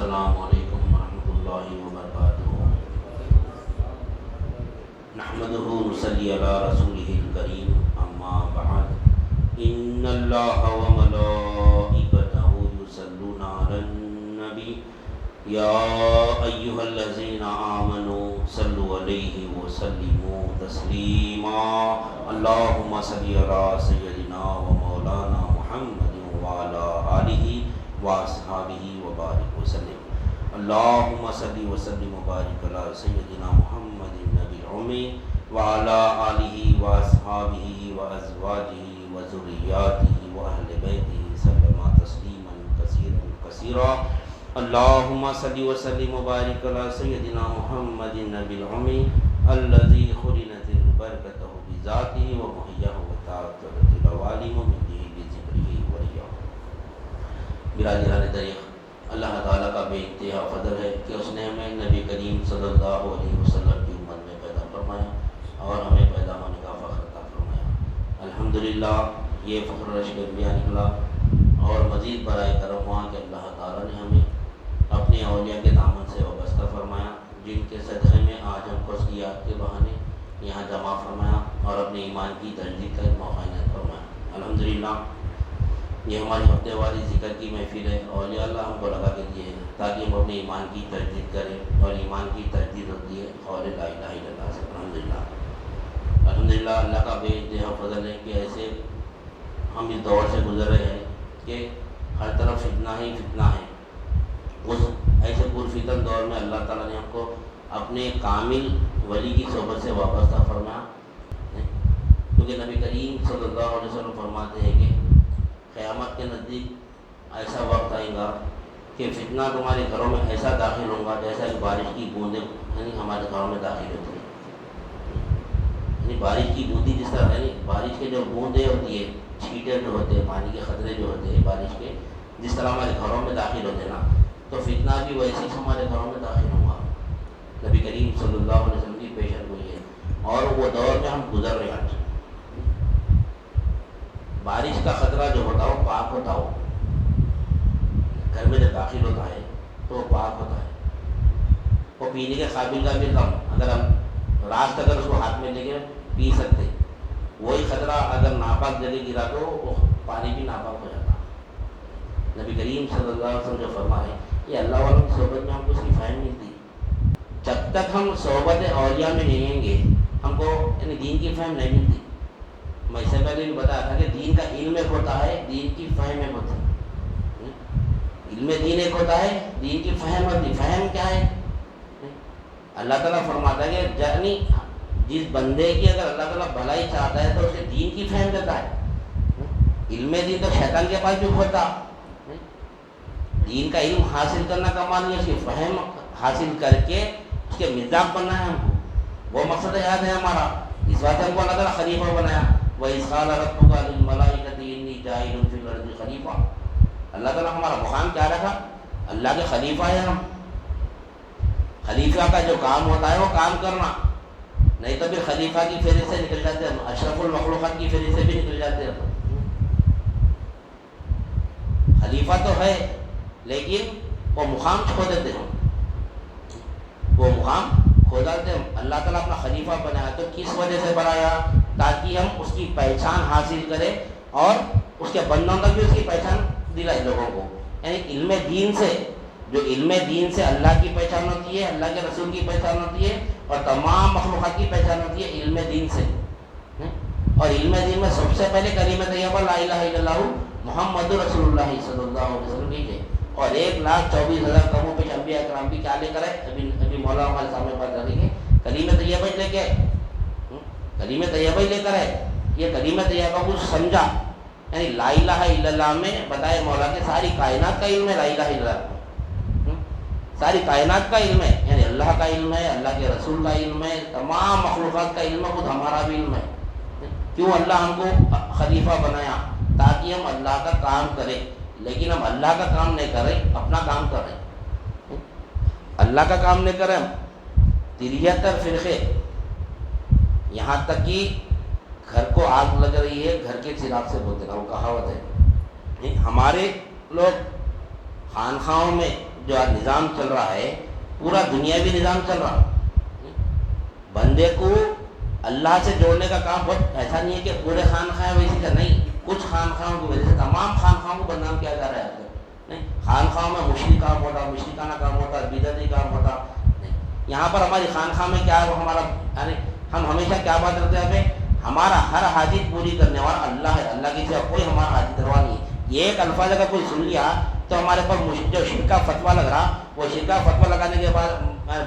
السلام علیکم ورحمۃ اللہ وبرکاتہ۔ نحمدہ ونصلی علی رسولہ الکریم، اما بعد، ان اللہ وملائکتہ یصلون علی النبی یا ایھا الذین آمنوا صلوا علیہ وسلموا تسلیما۔ اللہم صلی علی سیدنا و مولانا محمد وعلی آلہ واصحابہ وبارک وسلم۔ اللہم صلی وسلم وبارک علی سیدنا محمد النبی الأمی وعلی آلہ واصحابہ وازواجہ وذریاتہ واہل بیتہ سلم تسلیما کثیرا کثیرا۔ اللہم صلی وسلم وبارک علی سیدنا محمد النبی الأمی الذی خرنت البرکتہ بذاتہ ومحیہ وتعطرت العوالم بذکرہ وریہ۔ برادران طریق، اللہ تعالیٰ کا بے انتہا فضل ہے کہ اس نے ہمیں نبی کریم صلی اللہ علیہ وسلم کی امت میں پیدا فرمایا اور ہمیں پیدا ہونے کا فخر عطا فرمایا۔ الحمدللہ یہ فخر رشک انبیاء نکلا، اور مزید برائے کرم ہوا کہ اللہ تعالیٰ نے ہمیں اپنے اولیاء کے دامن سے وابستہ فرمایا، جن کے صدقے میں آج ہم کو اس کی یاد کے بہانے یہاں جمع فرمایا اور اپنے ایمان کی تجدید کا موقع عنایت فرمایا۔ الحمدللہ یہ ہماری ہفتے والی ذکر کی محفل ہے، اولیاء اللہ ہم کو لگا کے دیے ہیں تاکہ ہم اپنے ایمان کی تجدید کریں، اور ایمان کی تجدید ہوتی ہے قول لا الہ الا اللہ سے۔ الحمدللہ اللہ کا بے انتہا فضل ہے کہ ایسے ہم اس دور سے گزر رہے ہیں کہ ہر طرف فتنہ ہی فتنہ ہے۔ اس ایسے پرفتن دور میں اللہ تعالیٰ نے ہم کو اپنے کامل ولی کی صحبت سے وابستہ فرمایا، کیونکہ نبی کریم صلی اللہ علیہ وسلم فرماتے ہیں کہ قیامت کے نزدیک ایسا وقت آئے گا کہ فتنہ تمہارے گھروں میں ایسا داخل ہوگا جیسا کہ بارش کی بوندیں ہمارے گھروں میں داخل ہوتی ہیں۔ بارش کی بوندی جس طرح بارش کے جو بوندیں ہوتی ہے، چھینٹے جو ہوتے ہیں، پانی کے خطرے جو ہوتے ہیں بارش کے، جس طرح ہمارے گھروں میں داخل ہوتے ہیں نا، تو فتنہ بھی ویسے ہی ہمارے گھروں میں داخل ہوگا۔ نبی کریم صلی اللہ علیہ وسلم کی پیشن گوئی ہے، اور وہ دور میں ہم گزر رہے ہیں۔ بارش کا خطرہ جو ہوتا ہو پاک ہوتا ہو، گھر میں جب داخل ہوتا ہے تو وہ پاک ہوتا ہے، وہ پینے کے قابل کا بھی کم، اگر ہم راست اگر اس کو ہاتھ میں لے کے پی سکتے، وہی خطرہ اگر ناپاک جگہ گرا تو وہ پانی بھی ناپاک ہو جاتا۔ نبی کریم صلی اللہ علیہ وسلم جو فرمائے، یہ اللہ والوں کی صحبت میں ہم کو اس کی فہم ملتی۔ جب تک ہم صحبت اولیاء میں نہیں رہیں گے، ہم کو دین کی فہم نہیں ملتی۔ میں اس سے پہلے بھی بتایا تھا کہ دین کا علم ایک ہوتا ہے، دین کی فہم ایک ہوتی ہے۔ علم دین ایک ہوتا ہے، دین کی فہم ہوتی۔ فہم کیا ہے؟ اللہ تعالیٰ فرماتا ہے کہ یعنی جس بندے کی اگر اللہ تعالیٰ بھلائی چاہتا ہے تو اسے دین کی فہم دیتا ہے۔ علم دین تو شیطان کے پاس بھی ہوتا۔ دین کا علم حاصل کرنا کمال نہیں ہے، اس کی فہم حاصل کر کے اس کے مزاج بننا ہے ہم کو، وہ مقصد یاد ہے ہمارا۔ اس واسطے ہم کو اللہ تعالیٰ خلیفہ بنایا۔ وَإِذْ قَالَ رَبُّكَ لِلْمَلَائِكَةِ إِنِّي جَاعِلٌ فِي الْأَرْضِ خَلِيفَةً۔ اللہ تعالیٰ ہمارا مقام کیا رکھا؟ اللہ کے خلیفہ ہیں ہم۔ خلیفہ کا جو کام ہوتا ہے وہ کام کرنا، نہیں تو پھر خلیفہ کی فہرست سے نکل جاتے ہیں، اشرف المخلوقات کی فہرست سے بھی نکل جاتے ہیں۔ خلیفہ تو ہے لیکن وہ مقام کھو دیتے ہیں، وہ مقام کھو جاتے ہیں۔ اللہ تعالیٰ اپنا خلیفہ بنایا تو کس وجہ سے بنایا؟ تاکہ ہم اس کی پہچان حاصل کریں اور اس کے بندوں تک بھی اس کی پہچان دلائے لوگوں کو۔ یعنی علم دین سے، جو علم دین سے اللہ کی پہچان ہوتی ہے، اللہ کے رسول کی پہچان ہوتی ہے، اور تمام مخلوقات کی پہچان ہوتی ہے علم دین سے۔ اور علم دین میں سب سے پہلے کلمہ طیبہ لا الہ الا اللہ محمد رسول اللہ صلی اللہ علیہ وسلم کی ہے، اور 1,24,000 قوموں پہ انبیاء کرام بھی کیا لے کر آئے؟ ابھی مولانا ہمارے سامنے بات کریں گے، کلمہ طیبہ ہی لے کے آئے، کلمہ طیبہ ہی لے کر آئے۔ یہ کلمہ طیبہ کو سمجھا، یعنی لا الہ الا اللہ میں بتائے مولا کہ ساری کائنات کا علم ہے، لا الہ الا اللہ ساری کائنات کا علم ہے، یعنی اللہ کا علم ہے، اللہ کے رسول کا علم ہے، تمام مخلوقات کا علم ہے، خود ہمارا بھی علم ہے۔ کیوں اللہ ہم کو خلیفہ بنایا؟ تاکہ ہم اللہ کا کام کریں، لیکن ہم اللہ کا کام نہیں کر رہے، اپنا کام کر رہے ہیں۔ اللہ کا کام نہیں کر رہے ہم۔ 73 فرقے، یہاں تک کہ گھر کو آگ لگ رہی ہے گھر کے چراغ سے بولتے ہیں، وہ کہاوت ہے۔ ہمارے لوگ خانخواہوں میں جو نظام چل رہا ہے پورا دنیاوی نظام چل رہا. بندے کو اللہ سے جوڑنے کا کام بہت ایسا نہیں ہے کہ پورے خانخواہ ویسی کا نہیں. کچھ خانخواہوں کی وجہ سے تمام خانخواہوں کو بدنام کیا جا رہا ہے. نہیں, خانخواہوں میں مشرک کام ہوتا, مشرکانہ کام ہوتا, بدعتی کام ہوتا. نہیں, یہاں پر ہماری خانخواہ میں کیا ہے, ہمارا یعنی ہم ہمیشہ کیا بات کرتے ہیں, ہمارا ہر حاجت پوری کرنے والا اللہ ہے, اللہ کی سوا کوئی ہمارا حاجت روا نہیں ہے. یہ ایک الفاظ اگر کوئی سن لیا تو ہمارے پر جو شرکا فتویٰ لگ رہا, وہ شرکا فتویٰ لگانے کے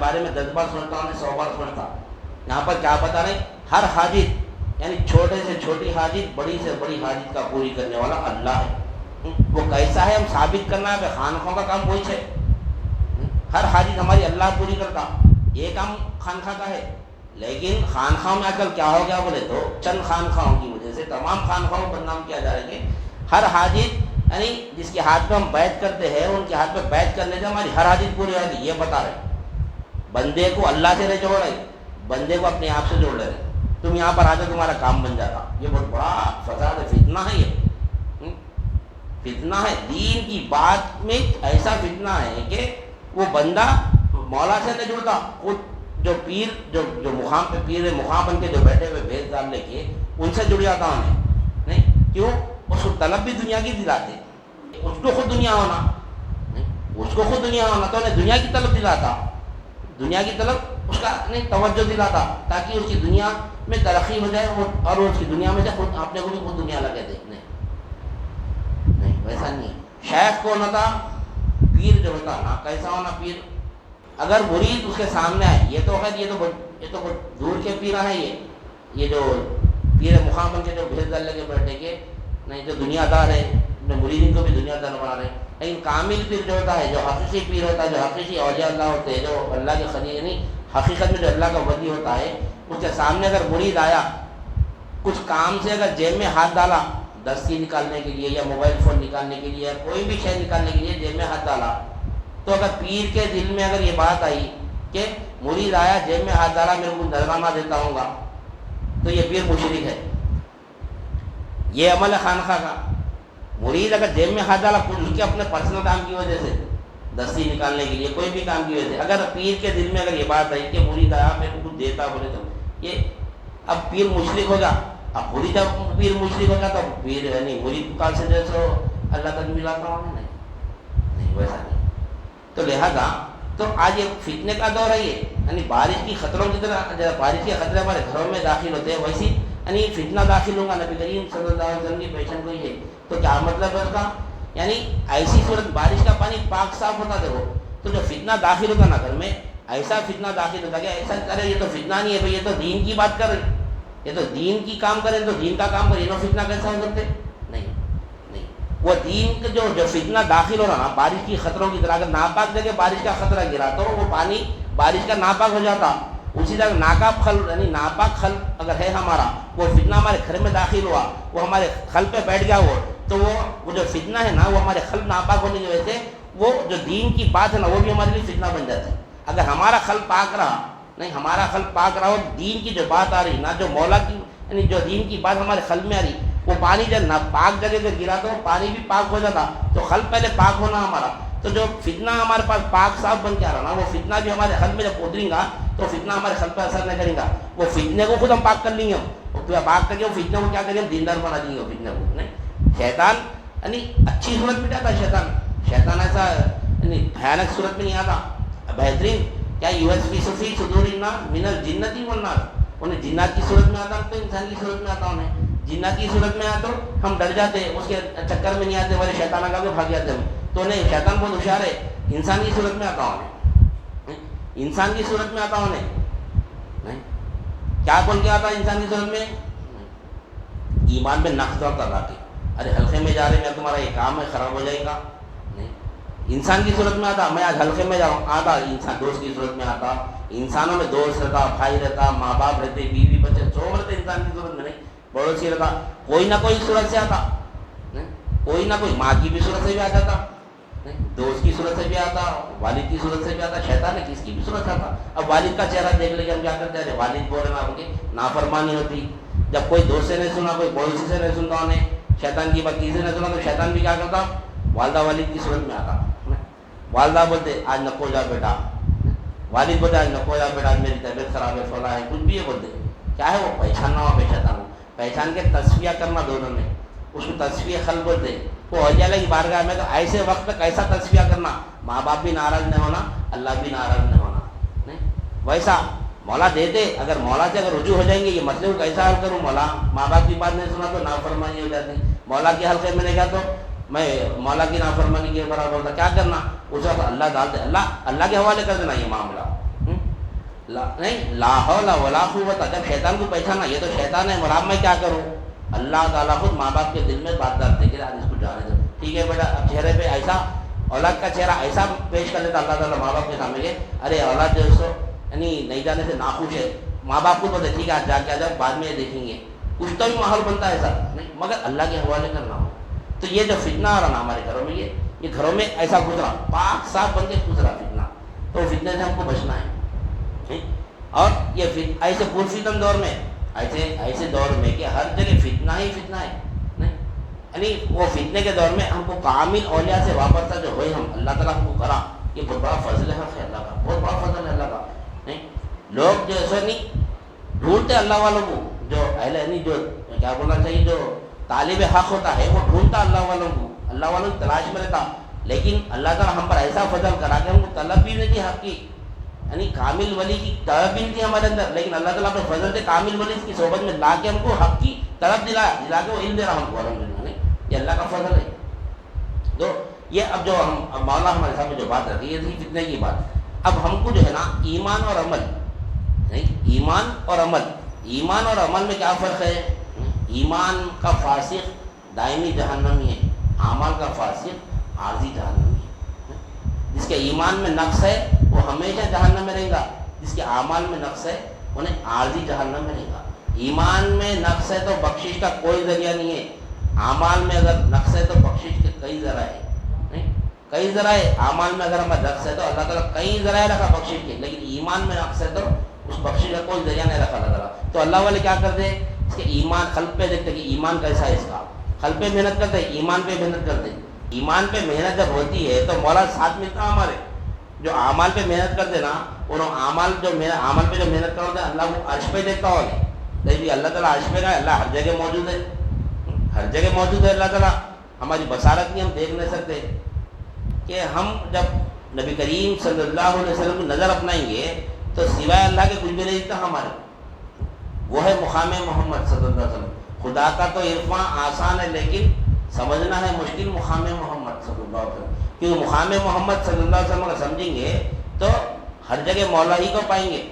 بارے میں 10 بار سنتا ہوں, 100 بار سنتا. یہاں پر کیا بتا رہے, ہر حاجت یعنی چھوٹے سے چھوٹی حاجت, بڑی سے بڑی حاجت کا پوری کرنے والا اللہ ہے. وہ کیسا ہے ہم ثابت کرنا ہے, خانخواہ کا کام وہی ہے. ہر حاجت ہماری اللہ پوری کرتا, یہ کام خانخواہ کا ہے. لیکن خانخواہ میں آج کل کیا ہو گیا بولے تو, چند خانخواہوں کی وجہ سے تمام خانخواہوں پر نام کیا جا رہا ہے کہ ہر حاجت یعنی جس کے ہاتھ پہ ہم بیعت کرتے ہیں ان کے ہاتھ پہ بیعت کرنے سے ہماری ہر حاجت پوری ہوگی. یہ بتا رہے بندے کو اللہ سے نہیں جوڑ رہے, بندے کو اپنے آپ سے جوڑ رہے. تم یہاں پر آ جاؤ تمہارا کام بن جاتا. یہ بہت بڑا فساد ہے, فتنہ ہے. یہ فتنہ ہے دین کی بات میں. ایسا فتنہ ہے کہ وہ بندہ مولا سے نہیں جڑتا, خود جو پیر جو مقام پہ پیر مقام بن کے جو بیٹھے ہوئے بھیج ڈال لے کے ان سے جڑ جاتا ہوں. نہیں کیوں, اس کو طلب بھی دنیا کی دلاتے, اس کو خود دنیا ہونا, اس کو خود دنیا ہونا تو انہیں دنیا کی طلب دلاتا, دنیا کی طلب اس کا نہیں توجہ دلاتا تاکہ اس کی دنیا میں ترقی ہو جائے اور اس کی دنیا میں سے خود اپنے کو بھی خود دنیا لگے دیکھنے. نہیں ویسا نہیں ہے. شیخ کون ہوتا, پیر جو ہوتا نا, کیسا ہونا پیر. اگر مرید اس کے سامنے آئے, یہ تو خیر یہ تو بہت دور کے پیر ہیں, یہ جو پیر مقام بن کے جو بھیج ڈال لگے بیٹھے کے نہیں, جو دنیا دار ہے مرید کو بھی دنیا دار بنا رہے ہیں. لیکن کامل پیر جو ہوتا ہے, جو حقیقی پیر ہوتا ہے, جو حقیقی اولیاء اللہ ہوتے ہیں, جو اللہ کے خلیل نہیں حقیقت میں جو اللہ کا ولی ہوتا ہے, اس کے سامنے اگر مرید آیا کچھ کام سے, اگر جیب میں ہاتھ ڈالا دستی نکالنے کے لیے یا موبائل فون نکالنے کے لیے یا کوئی بھی شے نکالنے کے لیے جیب میں ہاتھ ڈالا, تو اگر پیر کے دل میں اگر یہ بات آئی کہ مرید آیا جیب میں ہاتھ ڈالا میرے کو نذرانہ دیتا ہوں گا, تو یہ پیر مشرک ہے. یہ عمل ہے خانخواہ کا. مرید اگر جیب میں ہاتھ ڈالا اس کے اپنے پرسنل کام کی وجہ سے, دستی نکالنے کے لیے کوئی بھی کام کی وجہ سے, اگر پیر کے دل میں اگر یہ بات آئی کہ مرید آیا میرے کو کچھ دیتا بولے تو یہ اب پیر مشرک ہوگا. اب مرید جب پیر مشرک ہوگا تو پیر یعنی مرید کال سے جیسے اللہ تک ملاتا ہوں. نہیں ویسا نہیں. تو لہذا تو آج یہ فتنے کا دور ہے, یہ یعنی بارش کی خطروں کی طرح بارش کے خطرے ہمارے گھروں میں داخل ہوتے ہیں, ویسی یعنی فتنہ داخل ہوگا. نبی کریم صلی اللہ علیہ وسلم کی پیشن کو ہے. تو کیا مطلب ہے اس کا, یعنی ایسی صورت بارش کا پانی پاک صاف ہوتا دیکھو, تو جو فتنہ داخل ہوتا نا گھر میں, ایسا فتنہ داخل ہوتا کہ ایسا کرے یہ تو فتنہ نہیں ہے بھائی, یہ تو دین کی بات کر رہے, یہ تو دین کی کام کرے, تو دین کا کام کرے, یہ تو فتنہ کیسا ہو سکتے. نہیں وہ دین کا جو فتنہ داخل ہو رہا نا بارش کی خطروں کی طرح, اگر ناپاک جگہ بارش کا خطرہ گرا تو وہ پانی بارش کا ناپاک ہو جاتا. اسی طرح ناکاپ خل یعنی ناپاک خل اگر ہے ہمارا, وہ فتنہ ہمارے گھر میں داخل ہوا, وہ ہمارے خل پہ بیٹھ گیا ہو, تو وہ جو فتنہ ہے نا وہ ہمارے خل ناپاک ہونے کی وجہ سے وہ جو دین کی بات ہے نا وہ بھی ہمارے لیے فتنہ بن جاتا ہے. اگر ہمارا خل پاک رہا, نہیں ہمارا خل پاک رہا اور دین کی جو بات آ رہی نا, جو مولا کی یعنی جو دین کی بات ہمارے خل میں آ رہی, وہ پانی جب پاک جگہ پہ گرا تو پانی بھی پاک ہو جاتا. تو خل پہلے پاک ہونا ہمارا, تو جو فتنہ ہمارے پاس پاک صاف بن کے آ رہا نا, وہ فتنہ بھی ہمارے خل میں جب اترے گا تو فتنہ ہمارے خل پہ اثر نہیں کرے گا. وہ فتنے کو خود ہم پاک کر لیں گے, ہم پاک کر کے وہ فتنے کو کیا کریں گے, دیندار بنا دیں گے. وہ فتنے کو نہیں, شیطان یعنی اچھی صورت میں جاتا ہے. شیطان ایسا یعنی بھیانک صورت میں نہیں آتا, بہترین کیا یوسفی صدورنا من الجنتی والناس, انہیں جنات کی صورت میں آتا تو انسان کی صورت میں آتا. انہیں جنات کی صورت میں آتا تو ہم ڈر جاتے, اس کے چکر میں نہیں آتے, ہمارے شیطان کا بھاگ جاتے ہم. تو انہیں شیطان بہت ہوشیار ہے, انسان کی صورت میں آتا انہیں, انسان کی صورت میں آتا انہیں. نہیں کیا بول کے آتا انسان کی صورت میں, ایمان میں نقص کر رہا کہ ارے حلقے میں جا رہے ہیں, تمہارا یہ کام ہے خراب ہو جائے گا. نہیں انسان کی صورت میں آتا, میں آج حلقے میں جاؤں, آتا انسان دوست کی صورت میں آتا. انسانوں میں دوست رہتا, بھائی رہتا, ماں باپ رہتے, بیوی بچے سب رہتے انسان کی صورت میں. نہیں پڑوسی رہتا, کوئی نہ کوئی صورت سے آتا. کوئی نہ کوئی ماں کی بھی صورت سے بھی آ جاتا, دوست کی صورت سے بھی آتا, والد کی صورت سے بھی آتا. شیطان ہے کس کی بھی صورت سے آتا. اب والد کا چہرہ دیکھ لے کے ہم کیا کرتے ہیں, والد بول رہے نا, ان کی نافرمانی ہوتی. جب کوئی دوست سے نہیں سنا, کوئی پڑوسی سے نہیں سنتا, انہیں شیطان کی بات کسی نے سنا, تو شیطان بھی کیا کرتا, والدہ والد کی صورت میں آتا. والدہ بولتے آج نکو جا بیٹا، والد بولتے آج نکو جا بیٹا، آج میری طبیعت خراب ہے، فلاں ہے، کچھ بھی ہے بولتے. کیا ہے وہ پہچاننا ہوا پہچانا، پہچان کے تصفیہ کرنا دونوں میں، اس کو تصفیہ خلق بولتے. وہ ہو جائے کی بارگاہ میں تو ایسے وقت کیسا تصفیہ کرنا، ماں باپ بھی ناراض نہیں ہونا، اللہ بھی ناراض نہیں ہونا. نہیں ویسا مولا دے دے، اگر مولا سے اگر رجوع ہو جائیں گے یہ مسئلے کو کیسا حل کروں، مولا ماں باپ کی بات نہیں سنا تو نافرمانی ہو جاتی. مولا کے حلقے میں نے کہا تو میں مولا کی نافرمانی کے برابر ہوتا، کیا کرنا اس وقت اللہ ڈال دے، اللہ کے حوالے کر دینا یہ معاملہ. نہیں لا حول ولا قوت. جب شیطان کو پہچانا یہ تو شیطان ہے، مراد میں کیا کروں، اللہ تعالیٰ خود ماں باپ کے دل میں بات ڈالتے کہ آج اس کو جانے دو، ٹھیک ہے بیٹا. اب چہرے پہ ایسا اولاد کا چہرہ ایسا پیش کر دیتا اللہ تعالیٰ ماں باپ کے سامنے کہ ارے اولاد جو اس کو یعنی نہیں جانے سے ناخوش ہے، ماں باپ کو بولتے ٹھیک ہے جا کے آ جاؤ، بعد میں یہ دیکھیں گے. کچھ تو بھی ماحول بنتا ہے ایسا نہیں، مگر اللہ کے حوالے کرنا ہو. تو یہ جو فتنہ آ رہا نا ہمارے گھروں میں، یہ گھروں میں ایسا گزرا پاک صاف بن کے گزرا فتنہ، تو فتنے سے ہم کو بچنا ہے. اور یہ ایسے پرفتن دور میں، ایسے دور میں کہ ہر جگہ فتنہ ہی فتنہ ہے. نہیں یعنی وہ فتنے کے دور میں ہم کو کامل اولیاء سے وابستہ جو ہوئے، ہم اللہ تعالیٰ ہم کو کرا، یہ بہت بڑا فضل ہے اللہ کا، بہت بڑا فضل ہے اللہ کا. نہیں لوگ جو ایسا نہیں ڈھونڈتے اللہ والوں کو، جو اہل یعنی جو کیا بولنا چاہیے، جو طالب حق ہوتا ہے وہ ڈھونڈتا اللہ والوں کو، اللہ والوں کی تلاش میں رہتا. لیکن اللہ تعالیٰ ہم پر ایسا فضل کرا کہ ہم کو طلب بھی نہیں تھی حق کی، یعنی کامل ولی کی طلب بھی نہیں تھی ہمارے اندر، لیکن اللہ تعالیٰ اپنے فضل سے کامل ولی کی صحبت میں لا کے ہم کو حق کی طلب دلا کے وہ علم دے رہا ہم کو الحمدللہ. نہیں یہ اللہ کا فضل ہے. تو یہ اب جو ہم مولا ہمارے سامنے جو بات رکھی یہ تھی فتنے کی بات. اب ہم کو جو ہے نا ایمان اور عمل، نہیں ایمان اور عمل میں کیا فرق ہے. ایمان کا فاسق دائمی جہنمی ہے، اعمال کا فاسق عارضی جہنمی ہے. جس کے ایمان میں نقص ہے وہ ہمیشہ جہنم میں رہے گا، جس کے اعمال میں نقص ہے انہیں عارضی جہنم میں رہے گا. ایمان میں نقص ہے تو بخشش کا کوئی ذریعہ نہیں ہے، اعمال میں اگر نقص ہے تو بخشش کے کئی ذرائع ہے. نہیں کئی ذرائع، اعمال میں اگر ہمارا نقص ہے تو اللہ تعالیٰ کئی ذرائع رکھا بخشش کے، لیکن ایمان میں نقص ہے تو اس بخشش کا کوئی ذریعہ نہیں رکھا اللہ تعالیٰ. تو اللہ والے کیا کرتے ہیں، اس کے ایمان قلب پہ دیکھتے کہ ایمان کیسا ہے اس کا، قلب پہ محنت کرتے، ایمان پہ محنت کرتے. ایمان پہ محنت جب ہوتی ہے تو مولا ساتھ ملتا ہمارے. جو اعمال پہ محنت کرتے نا انہوں اعمال پہ جو محنت کرتے ہیں اللہ کو عرش پہ دیکھتا ہو. نہیں اللہ تعالیٰ عرش پہ کا ہے، اللہ ہر جگہ موجود ہے، ہر جگہ موجود ہے اللہ تعالیٰ. ہماری بصارت نہیں، ہم دیکھ نہیں سکتے کہ ہم جب نبی کریم صلی اللہ علیہ وسلم کی نظر اپنائیں گے تو سوائے اللہ کے کچھ بھی نہیں دکھتا ہمارے. وہ ہے مقام محمد صلی اللہ علیہ وسلم. خدا کا تو عرفاں آسان ہے لیکن سمجھنا ہے مشکل مقام محمد صلی اللہ علیہ وسلم. کیونکہ مقام محمد صلی اللہ علیہ وسلم اگر سمجھیں گے تو ہر جگہ مولا ہی کو پائیں گے.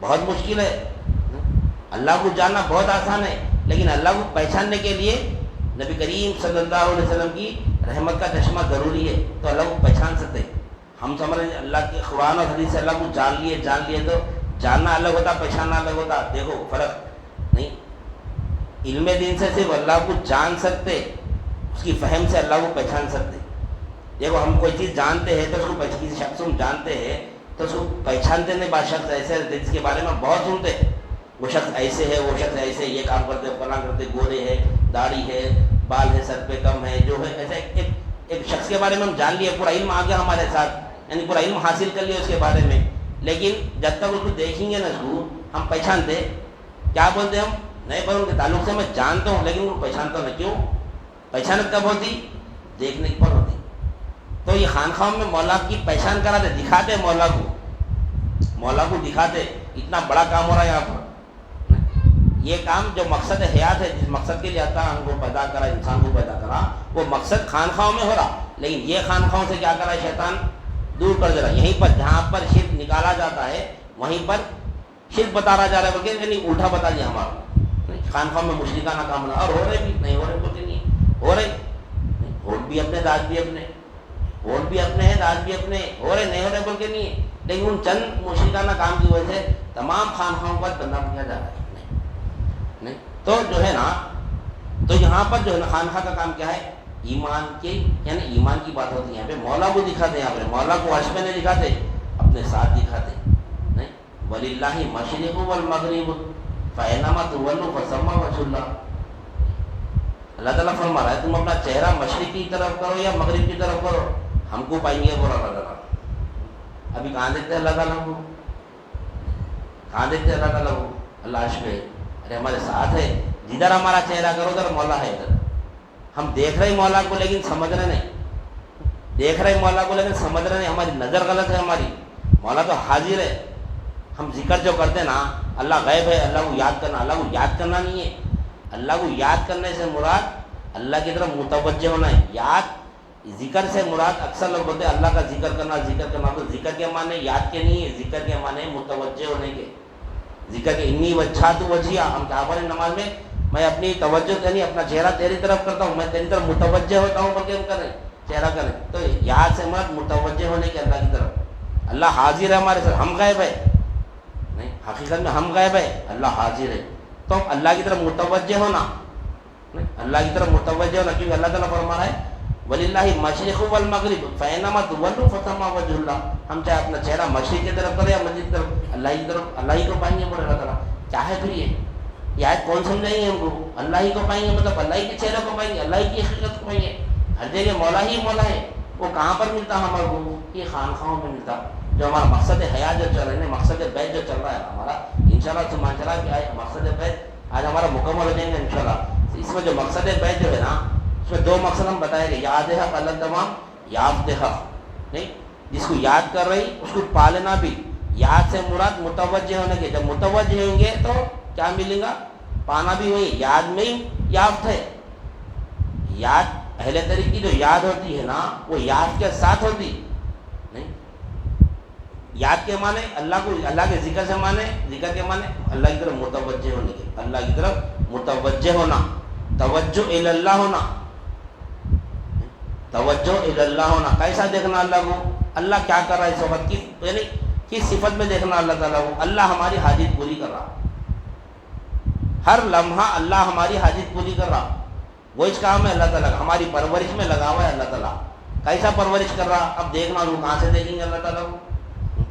بہت مشکل ہے، اللہ کو جاننا بہت آسان ہے، لیکن اللہ کو پہچاننے کے لیے نبی کریم صلی اللہ علیہ وسلم کی رحمت کا چشمہ ضروری ہے تو اللہ کو پہچان سکتے. ہم سمجھ رہے ہیں اللہ کے قرآن اور حدیث سے اللہ کو جان لیے تو جاننا الگ ہوتا، پہچاننا الگ ہوتا. دیکھو فرق نہیں. علم دین سے صرف اللہ کو جان سکتے، اس کی فہم سے اللہ کو پہچان سکتے. دیکھو ہم کوئی چیز جانتے ہیں تو اس کو کسی شخص کو جانتے ہیں تو اس کو پہچانتے نہیں. بعض شخص ایسے رہتے جس کے بارے میں بہت سنتے، وہ شخص ایسے ہے، وہ شخص ایسے، یہ کام کرتے، فلاں کرتے، گورے ہے، داڑھی ہے، بال ہے، سر پہ کم ہے، جو ہے ایسے ایک شخص کے بارے میں ہم جان لیے، پورا علم آ گیا ہمارے ساتھ، یعنی پورا علم حاصل کر لیا اس کے بارے میں. لیکن جب تک اس کو دیکھیں گے نا اس کو ہم پہچانتے کیا بولتے ہم نہیں، پر ان کے تعلق سے میں جانتا ہوں لیکن ان کو پہچانتا ہوں. کیوں پہچانت کب ہوتی، دیکھنے پر ہوتی. تو یہ خانقاہوں میں مولا کی پہچان کراتے، دکھاتے مولا کو دکھاتے. اتنا بڑا کام ہو رہا ہے یہاں پر. یہ کام جو مقصد حیات ہے، جس مقصد کے لیے اللہ ہم کو پیدا کرا، انسان کو پیدا کرا، وہ مقصد خانقاہوں میں ہو رہا. لیکن یہ خانقاہوں سے کیا کرا ہے شیطان، دور کر دے رہا. یہیں پر جہاں پر شرک نکالا جاتا ہے وہیں پر شرک بتا رہا جا رہا ہے، بلکہ یعنی الٹا بتا دیا ہمارا. خانقاہوں میں مشرکانہ کام ہو رہا، اور ہو رہے بھی نہیں، ہو رہے بولتے نہیں ہو رہے. ہوٹ بھی اپنے، داج بھی اپنے، ہوٹ بھی اپنے ہیں، داج بھی اپنے، ہو رہے نہیں ہو رہے بول کے نہیں. لیکن ان چند مشرکانہ کام کی وجہ سے تمام خانقاہوں پر بدنام کیا جا رہا ہے. نہیں تو جو ہے نا، تو یہاں پر جو ہے نا خانقاہ کا کام کیا ہے، ایمان کے یعنی ایمان کی بات ہوتی ہے. یہاں پہ مولا کو دکھاتے، یہاں پہ مولا کو عرش پہ نہیں دکھاتے، اپنے ساتھ دکھاتے. نہیں وَلِلَّهِ الْمَشْرِقُ وَالْمَغْرِبُ فَأَيْنَمَا تُوَلُّوا فَثَمَّ وَجْهُ اللَّهِ. اللہ تعالیٰ فرما رہا ہے تم اپنا چہرہ مشرق کی طرف کرو یا مغرب کی طرف کرو، ہم کو پائیں گے وہ اللہ تعالیٰ. ابھی کہاں دیکھتے ہیں اللہ تعالیٰ کو؟ کہاں دیکھتے ہیں اللہ تعالیٰ کو؟ اللہ عرش پہ. ارے ہمارے ساتھ ہے. جدھر ہمارا چہرہ کرو ادھر مولا ہے. ادھر ہم دیکھ رہے مولا کو لیکن سمجھ رہے نہیں. دیکھ رہے مولا کو لیکن سمجھ رہے نہیں. ہماری نظر غلط ہے. ہماری مولا تو حاضر ہے. ہم ذکر جو کرتے ہیں نا اللہ غیب ہے, اللہ کو یاد کرنا. اللہ کو یاد کرنا نہیں ہے. اللہ کو یاد کرنے سے مراد اللہ کی طرف متوجہ ہونا ہے. یاد ذکر سے مراد اکثر لوگ بولتے ہیں اللہ کا ذکر کرنا. ذکر کرنا تو ذکر کے معنی یاد کے نہیں ہے. ذکر کے معنی متوجہ ہونے کے. ذکر کے انی وجہات وجہیہ, ہم کیا پڑھیں نماز میں اپنی توجہ یعنی اپنا چہرہ تیری طرف کرتا ہوں, میں تیری طرف متوجہ ہوتا ہوں. بلکہ ہم کریں چہرہ کریں تو یاد سے مراد متوجہ ہونے کے اللہ کی طرف. اللہ حاضر ہے ہمارے ساتھ. ہم غائب ہے نہیں, حقیقت میں ہم غائب ہے, اللہ حاضر ہے. تو ہم اللہ کی طرف متوجہ ہونا نہیں, اللہ کی طرف متوجہ ہونا. کیونکہ اللہ تعالیٰ فرما رہا ہے وَلِلَّهِ الْمَشْرِقُ وَالْمَغْرِبُ فَأَيْنَمَا تُوَلُّوا فَثَمَّ وَجْهُ اللَّهِ. ہم چاہے اپنا چہرہ مشرق کی طرف کریں یا مغرب کی طرف, اللہ ہی کی طرف, اللہ ہی کو پائیں گے. بولے اللہ تعالیٰ چاہے پھر یہ آیت کون سمجھائیں گے ہم کو؟ اللہ ہی کو پائیں گے مطلب اللہ ہی کے چہرے کو پائیں گے, اللہ ہی کی حقیقت کو پائیں گے. ہر جگہ مولا ہی مولا ہے. وہ کہاں پر ملتا ہمارے کو؟ یہ خانخواہوں میں ملتا. جو ہمارا مقصد حیات جو چل رہا ہے, مقصد بیت جو چل رہا ہے ہمارا, انشاءاللہ تو ماشاءاللہ کہ آج مقصد بیت آج ہمارا مکمل ہو جائیں گے انشاءاللہ. اس میں جو مقصد بیت جو ہے نا اس میں دو مقصد ہم بتائیں گے, یاد حق اللہ تمام یافت حق نہیں. جس کو یاد کر رہی اس کو پالنا بھی. یاد سے مراد متوجہ ہونے کے. جب متوجہ ہوں گے تو کیا ملے گا؟ پانا بھی وہی یاد میں ہی یافت ہے. یاد اہل طریق کی جو یاد ہوتی ہے نا وہ یاد کے ساتھ ہوتی نہیں. یاد کے معنی اللہ کو, اللہ کے ذکر سے معنی, ذکر کے معنی اللہ کی طرف متوجہ ہونے کے. اللہ کی طرف متوجہ ہونا, توجہ الی اللہ ہونا, توجہ الی اللہ ہونا. کیسا دیکھنا اللہ کو؟ اللہ کیا کر رہا ہے اس وقت, یعنی کس صفت میں دیکھنا اللہ تعالیٰ کو؟ اللہ ہماری حاجت پوری کر رہا. ہر لمحہ اللہ ہماری حاجت پوری کر رہا. وہ اس کام ہے اللہ تعالیٰ کا. ہماری پرورش میں لگا ہوا ہے اللہ تعالیٰ. کیسا پرورش کر رہا؟ اب دیکھنا ہوں کہاں سے دیکھیں گے اللہ تعالیٰ کو؟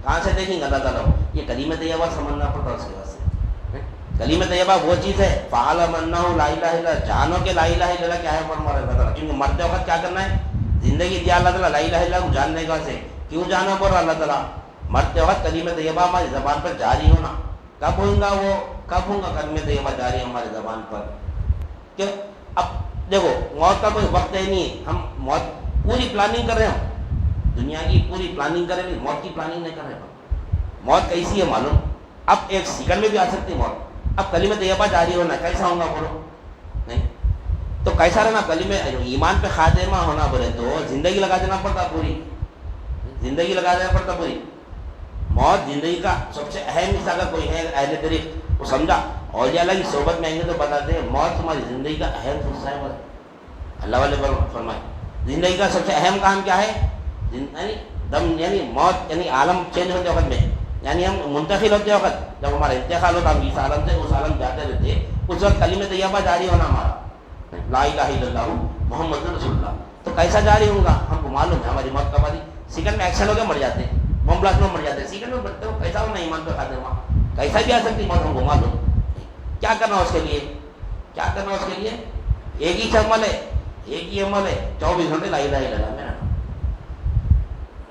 کہاں سے دیکھیں گے اللہ تعالیٰ کو؟ یہ کلمہ طیبہ سمجھنا پڑتا اس کے واسطے. کلمہ طیبہ وہ چیز ہے فَعَلَمَ أَنَّهُ لَا إِلَهَ إِلَّا اللَّهُ, جانو کہ لا الہ الا اللہ کیا ہے فرما رہا ہے اللہ تعالیٰ. کیونکہ مرتے وقت کیا کرنا ہے؟ زندگی دیا اللہ تعالیٰ لا الہ الا اللہ کو جاننے کا. سے کیوں جانا پڑ رہا اللہ تعالیٰ؟ مرتے وقت کلمہ طیبہ ہماری زبان پر جاری ہونا. کب ہوگا وہ, کب ہوگا کلمہ طیبہ جاری ہماری زبان پر؟ کہ اب دیکھو موت کا کوئی وقت ہے نہیں. ہم موت پوری پلاننگ کر رہے ہیں, ہم دنیا کی پوری پلاننگ کر رہے ہیں, موت کی پلاننگ نہیں کر رہے ہیں. موت کیسی ہے معلوم؟ اب ایک سیکنڈ میں بھی آ سکتی ہے موت. اب کلمہ طیبہ جاری ہونا کیسا ہوگا بولو نہیں؟ تو کیسا رہنا کلمہ ایمان پہ خاتمہ ہونا بولے تو زندگی لگا دینا پڑتا پوری, زندگی لگا دینا پڑتا پوری. موت زندگی کا سب سے اہم حصہ اگر کوئی ہے اہل طریق وہ سمجھا. اولیاء اللہ کی صحبت میں آئیں گے تو بتاتے ہیں موت تمہاری زندگی کا اہم حصہ ہے. بولے اللہ والے فرمائے زندگی کا سب سے اہم کام کیا ہے؟ یعنی دم, یعنی موت, یعنی عالم چینج ہوتے وقت میں, یعنی ہم منتقل ہوتے وقت جب ہمارا انتقال ہوتا ہم اس عالم سے اس عالم جاتے رہتے, اس وقت کلمہ طیبہ جاری ہونا ہمارا لا الہ الا اللہ محمد رسول اللہ. تو کیسا جاری ہوگا ہم کو معلوم ہے. ہماری موت کب آتی؟ سیکنڈ میں ایکسیڈنٹ ہو کے مر جاتے ہیں, بم بلاسٹ میں مر جاتے ہیں, سیکنڈ میں مرتے ہو. کیسا ہونا ایمان پہ خاتمہ؟ کیسا بھی آ سکتی موت, ہم کو معلوم. کیا کرنا اس کے لیے؟ کیا کرنا اس کے لیے؟ ایک ہی عمل ہے, ایک ہی عمل ہے 24 گھنٹے لا الہ الا اللہ میں.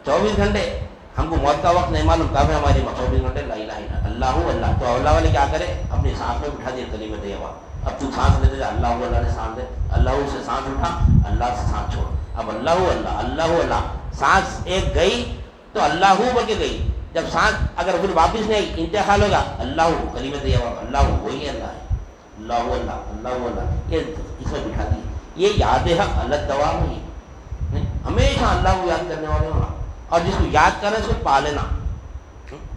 24 گھنٹے ہم کو موت کا وقت نہیں معلوم کب ہے ہماری موت. 24 گھنٹے لا الہ الا اللہ اللہ. تو اللہ والے کیا کرے؟ اپنی سانس میں بٹھا دیے کلمہ طیبہ. اب تو سانس لیتے جا, اللہ اللہ نے سانس دے, اللہ سے سانس اٹھا, اللہ سے سانس چھوڑ. اب اللہ اللہ اللہ اللہ, سانس ایک گئی تو اللہ بول کے گئی. جب سانس اگر پھر واپس نہیں آئی انتقال ہوگا اللہ کلمہ طیبہ اللہ وہی اللہ ہے. اللہ اللہ اللہ اللہ یہ اس میں بٹھا دی. یہ یاد حق اللہ دوام ہے, ہمیشہ اللہ کو یاد کرنے والے ہونا, اور جس کو یاد کرنا اس کو پا لینا.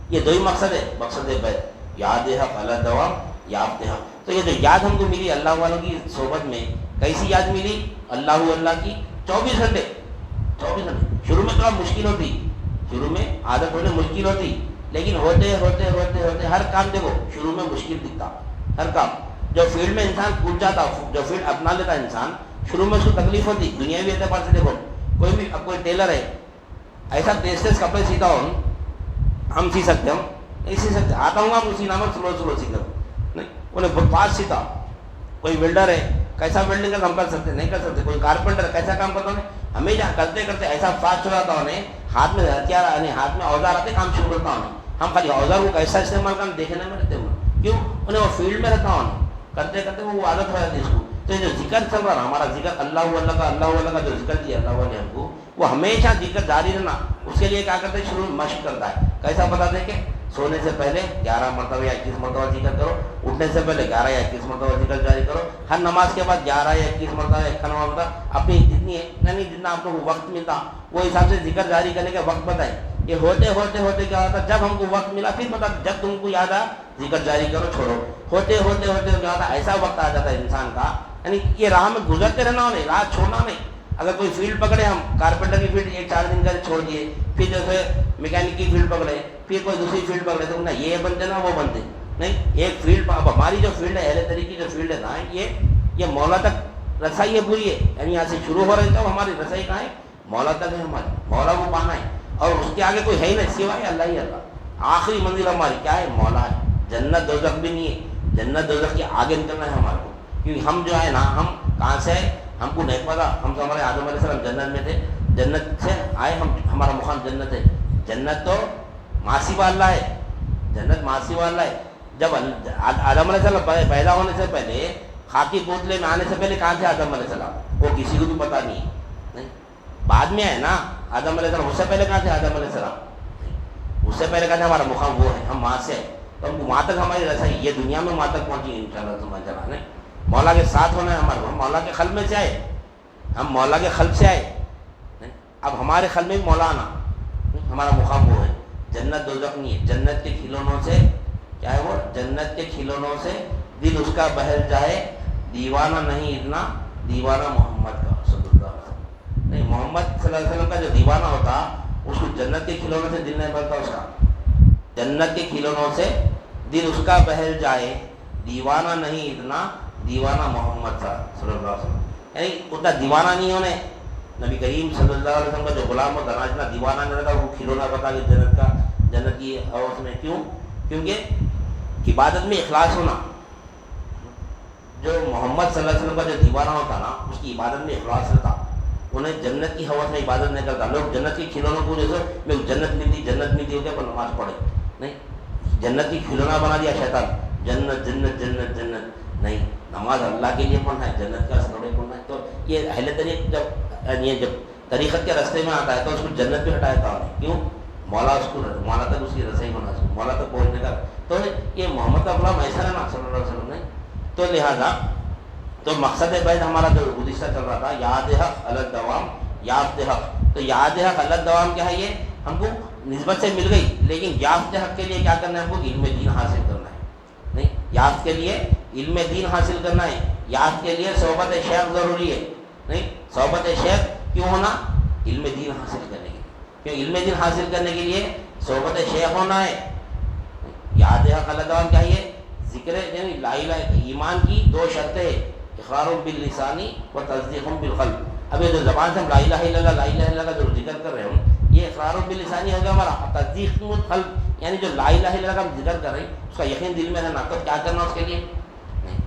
یہ دو ہی مقصد ہے, مقصد بیت یاد حق اللہ دوام یافت حق. تو یہ جو یاد ہم کو ملی اللہ والوں کی صحبت میں, کیسی یاد ملی؟ اللہ اللہ کی 24 گھنٹے. 24 گھنٹے شروع میں تو مشکل ہوتی, شروع میں عادت ہونے مشکل ہوتی, لیکن ہوتے ہوتے ہوتے ہوتے ہر کام دیکھو شروع میں مشکل دکھتا. ہر کام جو فیلڈ میں انسان کود جاتا, جو فیلڈ اپنا لیتا انسان, شروع میں اس کو تکلیف ہوتی. دنیاوی اعتبار سے دیکھو, کوئی بھی اب کوئی ٹیلر ہے, ایسا تیز تیز کپڑے سیتا ہو, ہم سی سکتے ہوں نہیں سی سکتے. آتا ہوں ہم اسی نام سلو سلو سیکھتا نہیں, انہیں بہت فاسٹ سیتا. کوئی ویلڈر ہے, کیسا ویلڈنگ کا ہم کر سکتے نہیں کر سکتے. کوئی کارپینٹر کیسا کام کرتا ہے ہمیشہ کرتے کرتے ایسا فاسٹ ہو جاتا انہیں ہاتھ میں ہتھیار یعنی ہاتھ میں اوزار آتے کام شروع کرتا انہیں. ہم خالی اوزار کو کیسا استعمال کرنا دیکھنے میں رہتے ہیں. کیوں؟ انہیں وہ فیلڈ میں رہتا انہیں کرتے کرتے وہ عادت ہو جاتی ہے اس کو. تو یہ جو ذکر چل رہا نا ہمارا ذکر اللہ کا جو ذکر دیا اللہ نے ہم کو وہ ہمیشہ ذکر جاری رہنا. اس کے لیے کیا کرتے ہیں شروع میں مشق کرتا ہے. کیسا بتاتے کہ سونے سے پہلے 11 مرتبہ یا 21 مرتبہ ذکر کرو, اٹھنے سے پہلے 11 یا 21 مرتبہ ذکر جاری کرو, ہر نماز کے بعد 11 یا 21 مرتبہ 91 مرتبہ اپنی جتنی یعنی جتنا آپ کو وقت ملتا وہ حساب سے ذکر جاری کرنے کا وقت بتائیں. یہ ہوتے ہوتے ہوتے کیا ہوتا جب ہم کو وقت ملا پھر بتا جب تم کو یاد آ ذکر جاری کرو چھوڑو. ہوتے ہوتے ہوتے کیا ہوتا ایسا وقت آ جاتا ہے انسان کا یعنی یہ راہ میں گزرتے رہنا نہیں, راہ چھوڑنا نہیں. اگر کوئی فیلڈ پکڑے ہم کارپینٹر کی فیلڈ 4 دن کا چھوڑ دیے, پھر جیسے میکینک کی فیلڈ پکڑے, پھر کوئی دوسری فیلڈ پکڑے تو نہ یہ بنتے نا وہ بنتے نہیں. ایک فیلڈ اب ہماری جو فیلڈ ہے اہل طریقے جو فیلڈ ہے نا یہ مولا تک رسائی ہے پوری ہے. یعنی یہاں سے شروع ہو رہی تو ہماری رسائی کہاں ہے مولا تک ہے, ہماری مولا کو پانا ہے اور اس کے آگے کوئی ہے ہی نہیں سوائے اللہ ہی اللہ. آخری منزل ہماری کیا ہے مولا ہے. جنت دوزخ بھی نہیں ہے, جنت دوزخ کے آگے نکلنا ہے ہمارے کو. کیونکہ ہم جو ہے نا ہم کہاں سے آئے ہم کو نہیں پتا. ہم تو ہمارے آدم علیہ السلام جنت میں تھے, جنت سے آئے ہم, ہمارا مقام جنت ہے. جنت تو معاشی والا ہے, جنت معاشی والا ہے. جب آدم علیہ السلام پیدا ہونے سے پہلے خاکی پوتلے میں آنے سے پہلے کہاں تھے آدم علیہ السلام وہ کسی کو بھی پتا نہیں ہے. بعد میں آئے نا آدم علیہ السلام, اس سے پہلے کہاں تھے آدم علیہ السلام, اس سے پہلے کہتے ہیں ہمارا مقام وہ ہے, ہم وہاں سے آئے تو ہم کو وہاں تک ہماری رسائی یہ دنیا میں وہاں تک پہنچی انشاءاللہ سمجھ چلا نہیں. مولا کے ساتھ ہونا ہے ہمارے, ہم مولا کے قلب میں سے آئے, ہم مولا کے قلب سے آئے. اب ہمارے قلب میں بھی مولا آنا, ہمارا مقام وہ ہے. جنت دوزخ نہیں ہے. جنت کے کھلونوں سے کیا ہے وہ جنت کے کھلونوں سے دل اس کا بہل جائے, دیوانہ نہیں اتنا دیوانہ محمد کا صلی اللہ علیہ وسلم نہیں. محمد صلی اللہ علیہ وسلم کا جو دیوانہ ہوتا اس کو جنت کے کھلونوں سے دل نہیں بھرتا اس کا. جنت کے کھلونوں سے دل اس کا بہل جائے, دیوانہ نہیں اتنا دیوانہ محمد صلی اللہ علیہ وسلم. یعنی اتنا دیوانہ نہیں ہونے نبی کریم صلی اللہ علیہ وسلم کا جو غلام ہوتا نا اتنا دیوانہ نہیں رہتا وہ کھلونا بتا کہ جنت کا جنت کی حوث میں. کیوں؟ کیونکہ عبادت میں اخلاص ہونا. جو محمد صلی اللہ علیہ وسلم کا جو دیوانہ ہوتا نا اس کی عبادت میں اخلاص رہتا, انہیں جنت کی حوث میں عبادت نہیں کرتا. لوگ جنت کے کھلونوں کو جیسے میں جنت ملتی ہوتی ہے پر نماز پڑھے نہیں. جنت کی کھلونا بنا دیا شیطان, جنت جنت جنت جنت نہیں. نماز اللہ کے لیے پڑھنا ہے, جنت کا سنوڑے پڑھنا ہے. تو یہ اہل طریق جب طریقت کے راستے میں آتا ہے تو اس کو جنت پہ ہٹایا ہے. کیوں؟ مولا اس کو مولا تک اس کی رسائی ہونا, مولا تک پہنچنے کا. تو یہ محمد کا غلام ایسا ہے نا صلی اللہ علیہ وسلم نے. تو لہٰذا تو مقصد بیت ہمارا جو گزشتہ چل رہا تھا یاد حق الگ دوام یافت حق. تو یاد حق الگ دوام کیا ہے یہ ہم کو نسبت سے مل گئی, لیکن یافت حق کے لیے کیا کرنا ہے ہم کو علم دین حاصل کرنا ہے. نہیں, یافت کے لیے علم دین حاصل کرنا ہے. یافت کے لیے صحبت شیخ ضروری ہے. نہیں, صحبت شیخ کیوں ہونا؟ علم دین حاصل کرنے کے لیے. کیوں علم دین حاصل کرنے کے لیے صحبت شیخ ہونا ہے. یاد حق الگ دوام کیا ہے ذکر یعنی لا الہ ایمان کی 2 شرطیں, اقرار باللسانی و تصدیق بالقلب. اب یہ جو زبان سے ہم لا الہ الا اللہ لا الہ الا اللہ کا جو ذکر کر رہے ہیں یہ اقرار باللسانی ہو گیا ہمارا. تصدیق بالقلب یعنی جو لا الہ الا اللہ کا ہم ذکر کر رہے ہیں اس کا یقین دل میں رہنا. تو کیا کرنا اس کے لیے نہیں,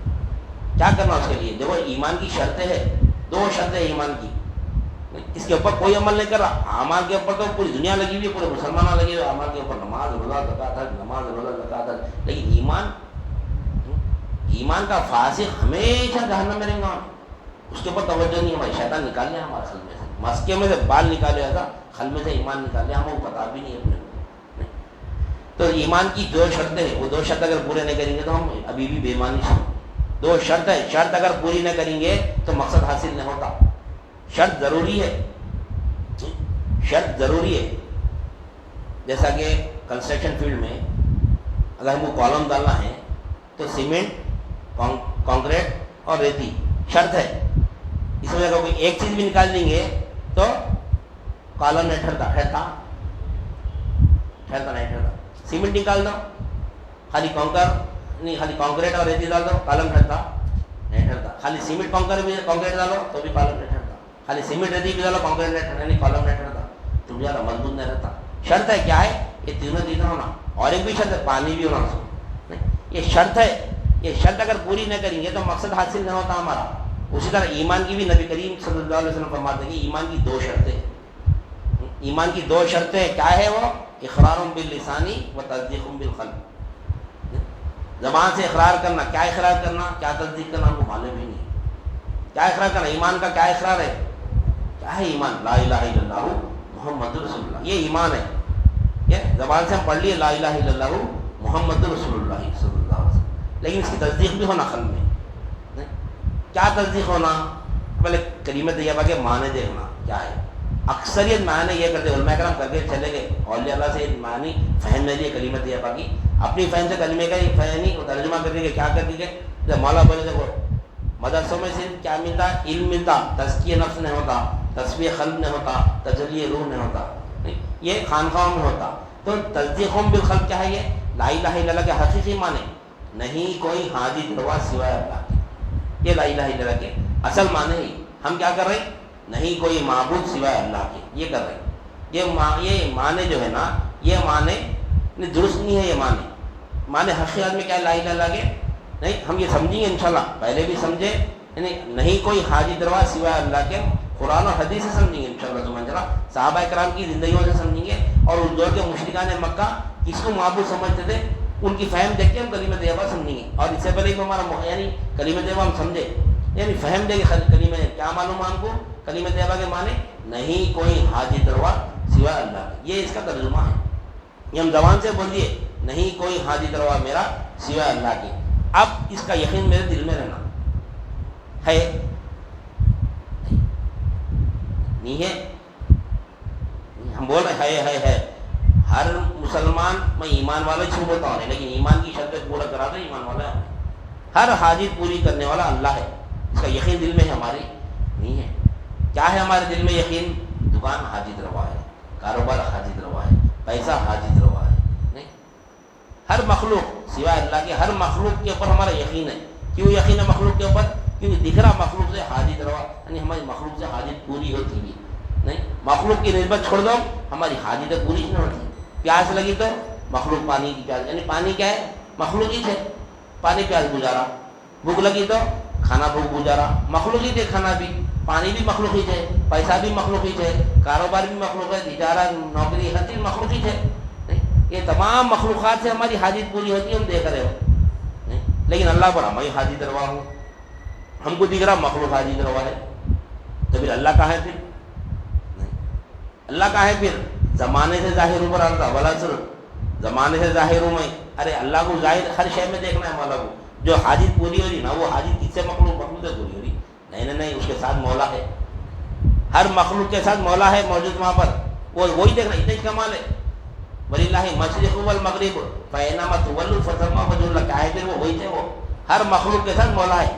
کیا کرنا اس کے لیے دیکھو ایمان کی شرطیں ہے, 2 شرطیں ایمان کی. اس کے اوپر کوئی عمل نہیں کر رہا. اعمال کے اوپر تو پوری دنیا لگی ہوئی ہے, پورے مسلمان لگے ہوئے اعمال کے اوپر, نماز روزہ زکات حج, نماز روزہ زکات حج. لیکن ایمان کا فاسق ہمیشہ جہنم میں رہیں گا. اس کے اوپر توجہ نہیں ہماری. شیطان نکال لیا ہمارے قلب میں سے, مسکے میں سے بال نکالے ایسا قلب میں سے ایمان نکال لیا, ہمیں وہ پتا بھی نہیں اپنے. تو ایمان کی 2 شرطیں ہیں, وہ 2 شرط اگر پورے نہیں کریں گے تو ہم ابھی بھی بے ایمانی سے. 2 شرط ہے, شرط اگر پوری نہ کریں گے تو مقصد حاصل نہیں ہوتا. شرط ضروری ہے, شرط ضروری ہے. جیسا کہ کنسٹرکشن فیلڈ میں اگر ہم کو کالم ڈالنا ہے تو سیمنٹ کانکریٹ اور ریتی شرط ہے. اس میں اگر کوئی ایک چیز بھی نکال دیں گے تو کالم نہیں ٹھہرتا نہیں ٹھہرتا. سیمنٹ نکال دو, خالی کانکریٹ اور ریتی ڈال دو, کالم ٹھہرتا نہیں ٹھہرتا. خالی سیمنٹ کانکریٹ ڈالو تو بھی کالم نہیں ٹھہرتا. خالی سیمنٹ ریتی بھی ڈالو کانکریٹ نہیں ٹھہرتا, کالم نہیں ٹھہرتا. تو زیادہ مضبوط نہیں رہتا. شرط ہے کیا ہے یہ تینوں چیزیں ہونا, اور ایک بھی شرط ہے پانی بھی ہونا. یہ شرط ہے, یہ شرط اگر پوری نہ کریں گے تو مقصد حاصل نہیں ہوتا ہمارا. اسی طرح ایمان کی بھی نبی کریم صلی اللہ علیہ وسلم فرماتے ہیں کہ ایمان کی 2 شرطیں ہیں. ایمان کی 2 شرطیں کیا ہے وہ؟ اقرار باللسانی و تصدیق بالقلب. زبان سے اقرار کرنا، کیا اقرار کرنا، کیا تصدیق کرنا، ہم کو معلوم ہی نہیں. کیا اقرار کرنا؟ ایمان کا کیا اقرار ہے؟ کیا ہے ایمان؟ لا الہ الا اللہ محمد رسول اللہ، یہ ایمان ہے. یہ زبان سے ہم پڑھ لیے لا الہ الا اللہ محمد رسول اللہ صلی اللہ علیہ وسلم، لیکن اس کی تصدیق بھی ہونا قلب میں. کیا تصدیق ہونا؟ پہلے کلمہ طیبہ کے معنی دیکھنا کیا ہے. اکثریت معنی یہ کرتے، علماء کرام کر کے چلے گئے، اولیاء اللہ سے معنی فہم لے لیے کلمہ طیبہ کی، اپنی فہم سے کلمے کا فہمی ترجمہ کر کے کیا کر دیے. جب مولا بولے دیکھو مدرسوں میں صرف کیا ملتا؟ علم ملتا، تزکیہ نفس نہیں ہوتا، تصفیہ قلب نہیں ہوتا، تجلی روح نہیں ہوتا، یہ خانقاہوں میں ہوتا. تو تصدیقہم بالقلب کیا ہے؟ یہ لا الہ الا اللہ کے حقیقی معنی، نہیں کوئی حاجت روا سوائے اللہ کے. یہ لا الہ الا اللہ کے اصل معنی ہی ہم کیا کر رہے ہیں؟ نہیں کوئی معبود سوائے اللہ کے، یہ کر رہے ہیں. یہ معنی جو ہے نا، یہ معنی درست نہیں ہے. یہ معنی حقیقت میں کیا ہے لا الہ الا اللہ کے؟ نہیں، ہم یہ سمجھیں گے انشاءاللہ، پہلے بھی سمجھے، نہیں کوئی حاجت روا سوائے اللہ کے. قرآن اور حدیث سے سمجھیں گے انشاءاللہ سمجھنا، صحابہ کرام کی زندگیوں سے سمجھیں گے. اور اس دور کے مشرکان مکہ کس کو معبود سمجھتے تھے، ان کی فہم دیکھ کے ہم کلمہ طیبہ سمجھیں گے. اور اس سے پہلے کہ ہمارا یعنی کلمہ طیبہ ہم سمجھے، یعنی فہم دے کہ کلمہ کیا معلوم ہم کو، کلمہ طیبہ کے معنی نہیں کوئی حاجت روا سوائے اللہ کے. یہ اس کا ترجمہ ہے. یہ ہم زبان سے بول دیے نہیں کوئی حاجت روا میرا سوائے اللہ کے. اب اس کا یقین میرے دل میں رہنا ہے، نہیں ہے. ہم بول رہے ہے. ہر مسلمان، میں ایمان والا ہی بولتا ہوں، لیکن ایمان کی شرط پورا کرا دے ایمان والا ہے. ہر حاجت پوری کرنے والا اللہ ہے. اس کا یقین دل میں ہے، ہماری نہیں ہے. کیا ہے ہمارے دل میں یقین؟ دکان حاجت روا ہے، کاروبار حاجت روا ہے، پیسہ حاجت روا ہے. نہیں، ہر مخلوق سوائے اللہ کے، ہر مخلوق کے اوپر ہمارا یقین ہے. کیوں یقین ہے مخلوق کے اوپر؟ کیونکہ دکھ رہا مخلوق سے حاجت روا، یعنی ہماری مخلوق سے حاجت پوری ہوتی بھی نہیں. مخلوق کی نسبت چھوڑ دو، ہماری حاجتیں پوری نہیں ہوتی. پیاس لگی تو مخلوق پانی کی پیاس، یعنی پانی کیا ہے؟ مخلوق ہی ہے، پانی پیاس بجھارا. بھوک لگی تو کھانا بھوک بجھارا، مخلوق ہی تھے. کھانا بھی، پانی بھی مخلوق ہی تھے، پیسہ بھی مخلوق ہی تھے، کاروبار بھی مخلوق ہے، تجارت، نوکری، ہر چیز مخلوق ہی تھے. یہ تمام مخلوقات سے ہماری حاجت پوری ہوتی ہے، ہم دیکھ رہے ہو. لیکن اللہ پر میں حاجت روا ہوں، ہم کو دکھ رہا مخلوق حاجت روا ہے. تو پھر اللہ کہاں ہے؟ پھر اللہ کہاں ہے؟ پھر زمانے سے ظاہر اوپر اللہ والا سر، زمانے سے ظاہر ہوں میں. ارے اللہ کو ظاہر ہر شے میں دیکھنا ہے. مولا کو جو حاجت پوری ہو رہی نا، وہ حاجت کس سے مخلوق سے پوری ہو رہی؟ نہیں، اس کے ساتھ مولا ہے. ہر مخلوق کے ساتھ مولا ہے موجود وہاں پر، وہ وہی دیکھنا. اتنا ہی کمال ہے. وَلِلَّهِ الْمَشْرِقُ وَالْمَغْرِبُ فَأَيْنَمَا تُوَلُّوا فَثَمَّ وَجْهُ اللَّهِ. کیا ہے پھر؟ وہ وہی تھے. وہ ہر مخلوق کے ساتھ مولا ہے،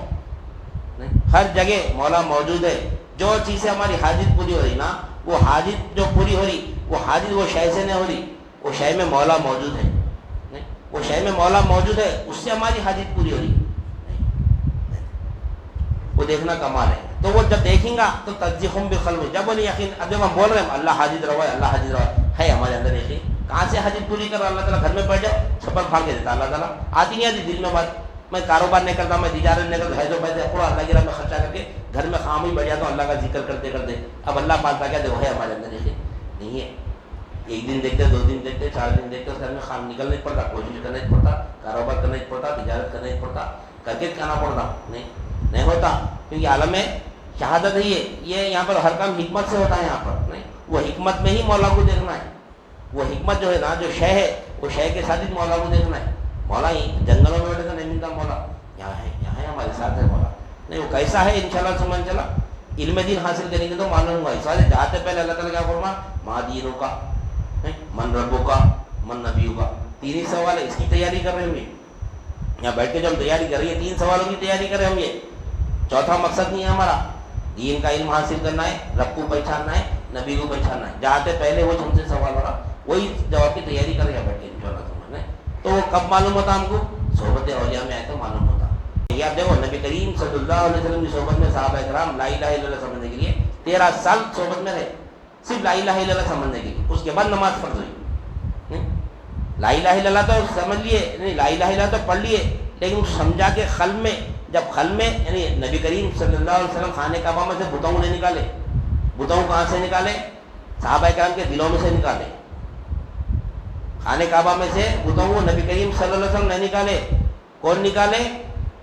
ہر جگہ مولا موجود ہے. جو چیزیں ہماری حاجت پوری ہو رہی نا، وہ حاجت جو پوری ہو رہی، وہ حاجت وہ شے سے نہیں ہو رہی، وہ شے میں مولا موجود ہے. وہ شے میں مولا موجود ہے، اس سے ہماری حاجت پوری ہو رہی. وہ دیکھنا کمال ہے. تو وہ جب دیکھیں گا تو تصدیقہم بالقلب، جب بولے یقین. اب جب ہم بول رہے ہیں اللہ حاجت روا ہے، اللہ حاجت روا ہے ہمارے اندر یقین. کہاں سے حاجت پوری کر رہا اللہ تعالیٰ؟ گھر میں بیٹھ جاؤ، چھپر پھاڑ کے دیتا اللہ تعالیٰ. آتی نہیں آتی دل میں بات؟ میں کاروبار نہیں کرتا، میں تجارت نہیں کرتا، ہے جو پیسے پورا اللہ کی راہ میں خرچہ کر کے گھر میں خام ہی بیٹھ جاتا ہوں اللہ کا ذکر کرتے کرتے. اب اللہ پالتا کیا؟ دیکھو ہے ہمارے اندر یقین نہیں ہے. ایک دن دیکھتے، 2 دن دیکھتے، 4 دن دیکھتے، اس گھر میں خام نکلنا نہیں پڑتا، کوشش کرنا نہیں پڑتا، کاروبار کرنا نہیں پڑتا، تجارت کرنا نہیں پڑتا، کر کے کھانا پڑتا نہیں ہوتا. کیونکہ عالم شہادت ہے یہ یہاں پر ہر کام حکمت سے ہوتا ہے. یہاں پر نہیں، وہ حکمت میں ہی مولا کو دیکھنا ہے. وہ حکمت جو ہے نا، جو شے ہے، وہ شے کے ساتھ ہی مولا کو دیکھنا ہے. مولا ہی جنگلوں میں بیٹھے تو نہیں ملتا مولا، یہاں ہے ہمارے ساتھ ہے مولا. نہیں، وہ کیسا ہے انشاءاللہ سمجھ چلا. علم دین حاصل کریں گے تو معلوم ہوا. اس والے جاتے پہلے اللہ تعالیٰ کیا فرما؟ ما دینوں کا، من ربوں کا، من نبیوں کا. 3 ہی سوال ہے، اس کی تیاری کر رہے ہوں گے. یہاں بیٹھ کے جو ہم تیاری کر رہے ہیں 3 سوالوں کی تیاری کر رہے ہوں گے. چوتھا مقصد نہیں ہے ہمارا، دین کا علم حاصل کرنا ہے، رب کو پہچاننا ہے، نبی کو پہچاننا ہے. جاتے پہلے وہ ہم سے سوال ہو رہا، وہی جواب کی تیاری کر رہے ہیں بیٹھ کے انشاءاللہ سمجھنا ہے. تو وہ کب معلوم ہوتا ہم کو؟ صحبت اولیاء میں آئے تو معلوم ہوتا. یاد دیکھو نبی کریم صلی اللہ علیہ وسلم کی صحبت میں صحابہ کرام لا الہ الا اللہ سمجھنے کے لیے 13 سال صحبت میں رہے، صرف لا الہ الا اللہ سمجھنے کے لیے. اس کے بعد نماز فرض ہوئی. لا الہ الا اللہ تو سمجھ لیے، نہیں لا الہ الا اللہ تو پڑھ لیے، لیکن سمجھا کے قلب میں جب خل میں یعنی نبی کریم صلی اللہ علیہ وسلم خانہ کعبہ میں سے بتوں نے نکالے. بتوں کہاں سے نکالے؟ صحابہ کرام کے دلوں میں سے نکالے. خانہ کعبہ میں سے بتوں کو نبی کریم صلی اللہ علیہ وسلم نے نکالے. کون نکالے؟